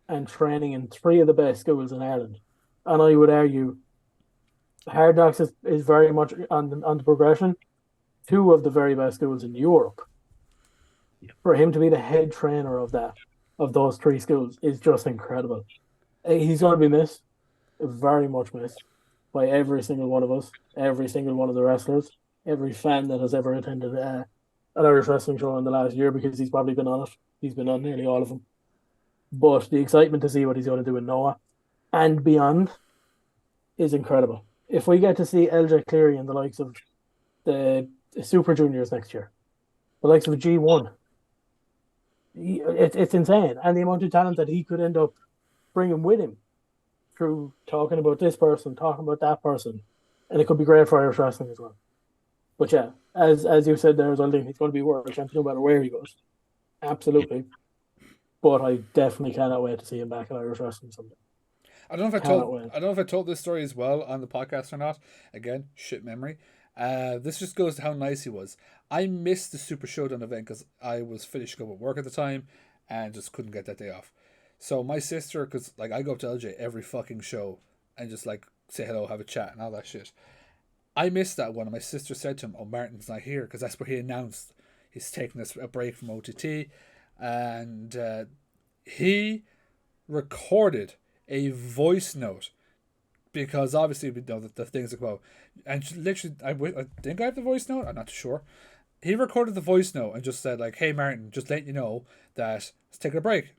and training in three of the best schools in Ireland, and I would argue Hard Knocks is very much on the progression, two of the very best schools in Europe. For him to be the head trainer of those three schools is just incredible. He's going to be missed, very much missed, by every single one of us, every single one of the wrestlers, every fan that has ever attended an Irish wrestling show in the last year, because he's probably been on it. He's been on nearly all of them. But the excitement to see what he's going to do in Noah and beyond is incredible. If we get to see LJ Cleary and the likes of the Super Juniors next year, the likes of G1, it's insane. And the amount of talent that he could end up bringing with him through talking about this person, talking about that person. And it could be great for Irish wrestling as well. But yeah, as you said there as well, he's going to be world champion no matter where he goes. Absolutely. But I definitely cannot wait to see him back in Irish wrestling someday. I don't know if I told this story as well on the podcast or not. Again, shit memory. This just goes to how nice he was. I missed the Super Showdown event because I was finishing up at work at the time and just couldn't get that day off. So my sister, because like I go up to LJ every fucking show and just like say hello, have a chat and all that shit. I missed that one, and my sister said to him, "Oh, Martin's not here," because that's where he announced he's taking a break from OTT, and he recorded a voice note, because obviously we know that the things about, and literally I think I have the voice note. I'm not sure. He recorded the voice note and just said like, "Hey Martin, just letting you know that it's taking a break,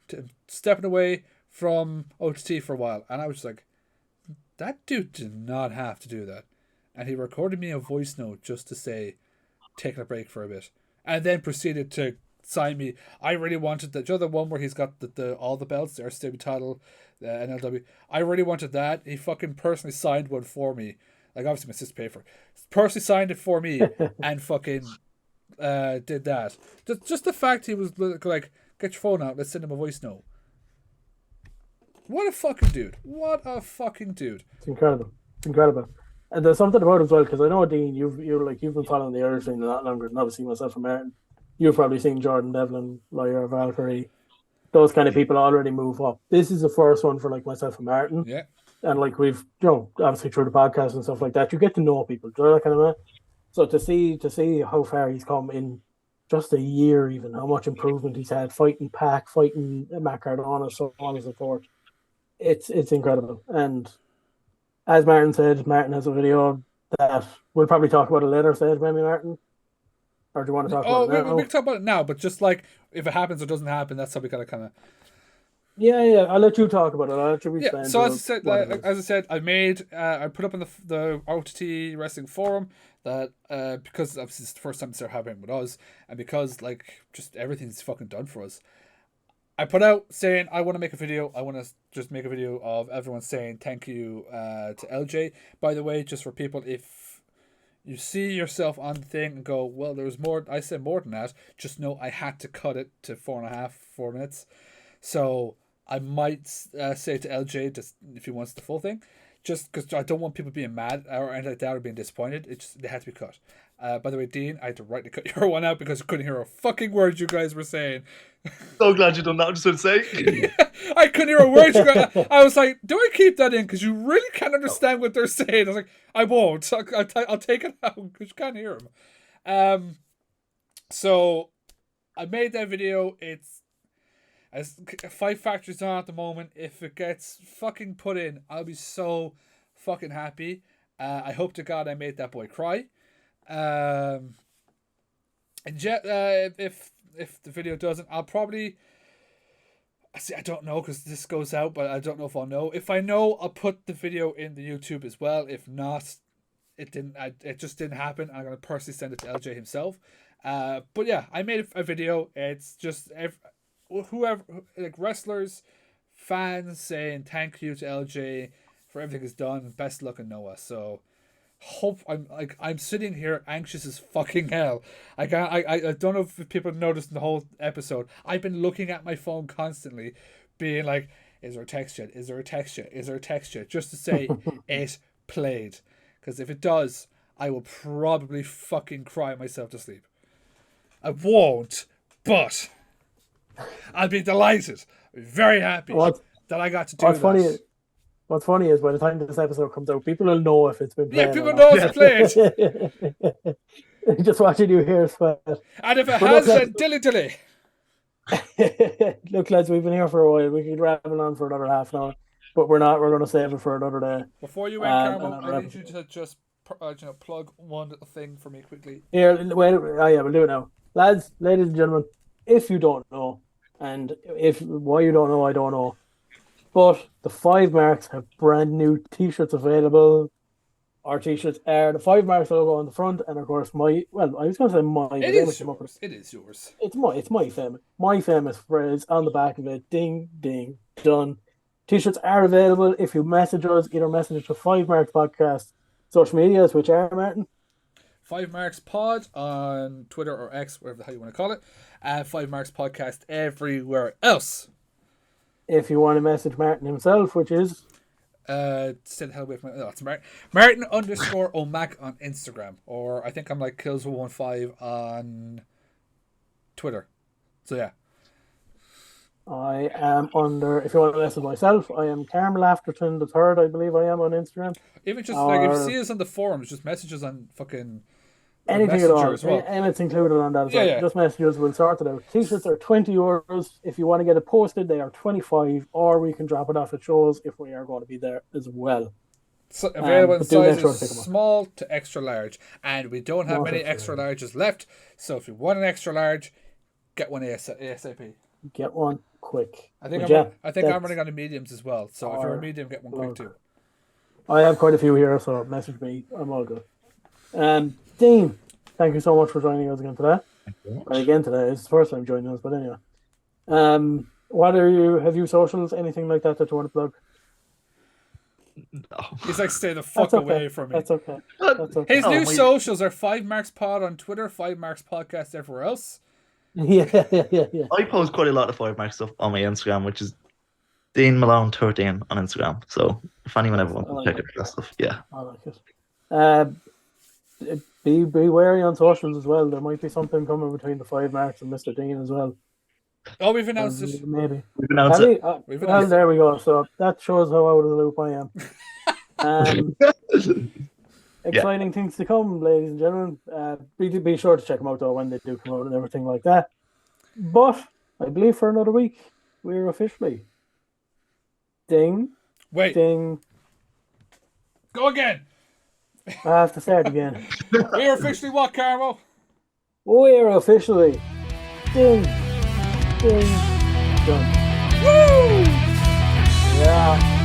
stepping away from OTT for a while," and I was just like, that dude did not have to do that. And he recorded me a voice note just to say, taking a break for a bit. And then proceeded to sign me. I really wanted the other one where he's got the all the belts, the RCW title, the NLW. I really wanted that. He fucking personally signed one for me. Like, obviously my sister paid for it. Personally signed it for me and fucking did that. Just the fact he was like, get your phone out, let's send him a voice note. What a fucking dude. What a fucking dude. It's incredible. It's incredible. And there's something about it as well, because I know, Dean, you've been following the Irish thing a lot longer than obviously myself and Martin. You've probably seen Jordan Devlin, Lawyer, Valkyrie, those kind of people already move up. This is the first one for like myself and Martin. Yeah. And like we've, obviously through the podcast and stuff like that, you get to know people. Do you know that kind of man? So to see how far he's come in just a year, even how much improvement he's had, fighting Pac, fighting Matt Cardona, so on and so forth. It's incredible. And as Martin said, Martin has a video that we'll probably talk about it later stage, maybe, Martin? Or do you want to talk about it now? We can talk about it now, but just like, if it happens or doesn't happen, that's how we gotta kind of... Yeah, I'll let you talk about it. I'll let you explain. Yeah, so as I said, I put up on the OTT Wrestling Forum that, because obviously it's the first time they're happening with us, and because, like, just everything's fucking done for us, I put out saying I want to make a video. I want to just make a video of everyone saying thank you to LJ. By the way, just for people, if you see yourself on the thing and go, well, there was more, I said more than that, just know I had to cut it to 4 minutes. So I might say to LJ, just if he wants the full thing, just because I don't want people being mad or anything like that or being disappointed. They had to be cut. By the way, Dean, I had to rightly cut your one out because I couldn't hear a fucking word you guys were saying. So glad you done that. I just want to say. I couldn't hear a word you guys. I was like, do I keep that in? Because you really can't understand what they're saying. I was like, I won't. I'll take it out because you can't hear them. So I made that video. It's as 5 Factories on at the moment. If it gets fucking put in, I'll be so fucking happy. I hope to God I made that boy cry. And yeah, if the video doesn't, I'll probably. See, I don't know because this goes out, but I don't know if I'll know. If I know, I'll put the video in the YouTube as well. If not, it didn't. It just didn't happen. I'm gonna personally send it to LJ himself. But yeah, I made a video. It's just whoever, like wrestlers, fans saying thank you to LJ for everything he's done. Best luck in Noah. So hope I'm sitting here anxious as fucking hell. I don't know if people noticed in the whole episode. I've been looking at my phone constantly, being like, is there a text yet? Is there a text yet? Is there a text yet? Just to say it played. Because if it does, I will probably fucking cry myself to sleep. I won't, but I'll be delighted, very happy that I got to do that. What's funny is by the time this episode comes out, people will know if it's been played. Yeah, people know it's played. Just watching you here sweat. And if it has, then dilly. Look, lads, we've been here for a while. We could ramble on for another half an hour, but we're not. We're going to save it for another day. Before you end, Carmo, I need you to just plug one little thing for me quickly. Here, wait. Oh yeah, we'll do it now, lads, ladies and gentlemen. If you don't know, and why you don't know, I don't know. But the 5Marks have brand new t-shirts available. Our t-shirts are the 5Marks logo on the front, and of course I was going to say mine. It is yours. It is yours. It's my famous phrase on the back of it. Ding, ding, done. T-shirts are available if you message us. Either message to 5Marks Podcast social medias, which are, Martin? 5Marks Pod on Twitter or X, whatever the hell you want to call it. 5Marks Podcast everywhere else. If you want to message Martin himself, which is stay the hell away from it's Martin _O'Mac on Instagram, or I think I'm like Kills115 on Twitter. So yeah. I am under. If you want to message myself, I am Carmel Afterton the Third. I believe I am on Instagram. Even just like if you see us on the forums, just messages on fucking. Anything at all, well. And it's included on that as well. Yeah. Just messages, we'll sort it out. T-shirts are €20. If you want to get it posted, they are 25, or we can drop it off at shows if we are going to be there as well. So available in sizes small to extra large, and we don't have many extra larges left. So if you want an extra large, get one ASAP. Get one quick. I think I'm running on the mediums as well. So if you're a medium, get one quick too. I have quite a few here, so message me. I'm all good. Dean, thank you so much for joining us again today. Again today, it's the first time joining us, but anyway. What are you? Have you socials? Anything like that you want to plug? No. He's like, stay the fuck away from me. That's okay. His new socials are 5Marks Pod on Twitter, 5Marks Podcast everywhere else. Yeah. I post quite a lot of 5Marks stuff on my Instagram, which is Dean Malone 13 on Instagram. So if anyone ever wants to check out that stuff, yeah. I like it. Be wary on socials as well. There might be something coming between the 5Marks and Mr. Dean as well. Oh, we've announced it. Maybe. We've announced it. Well, there we go. So that shows how out of the loop I am. Exciting things to come, ladies and gentlemen. Be sure to check them out though when they do come out and everything like that. But I believe for another week we're officially ding. Go again. I have to start again. We're officially what, Carmo? We're officially ding, ding, done. Woo! Yeah.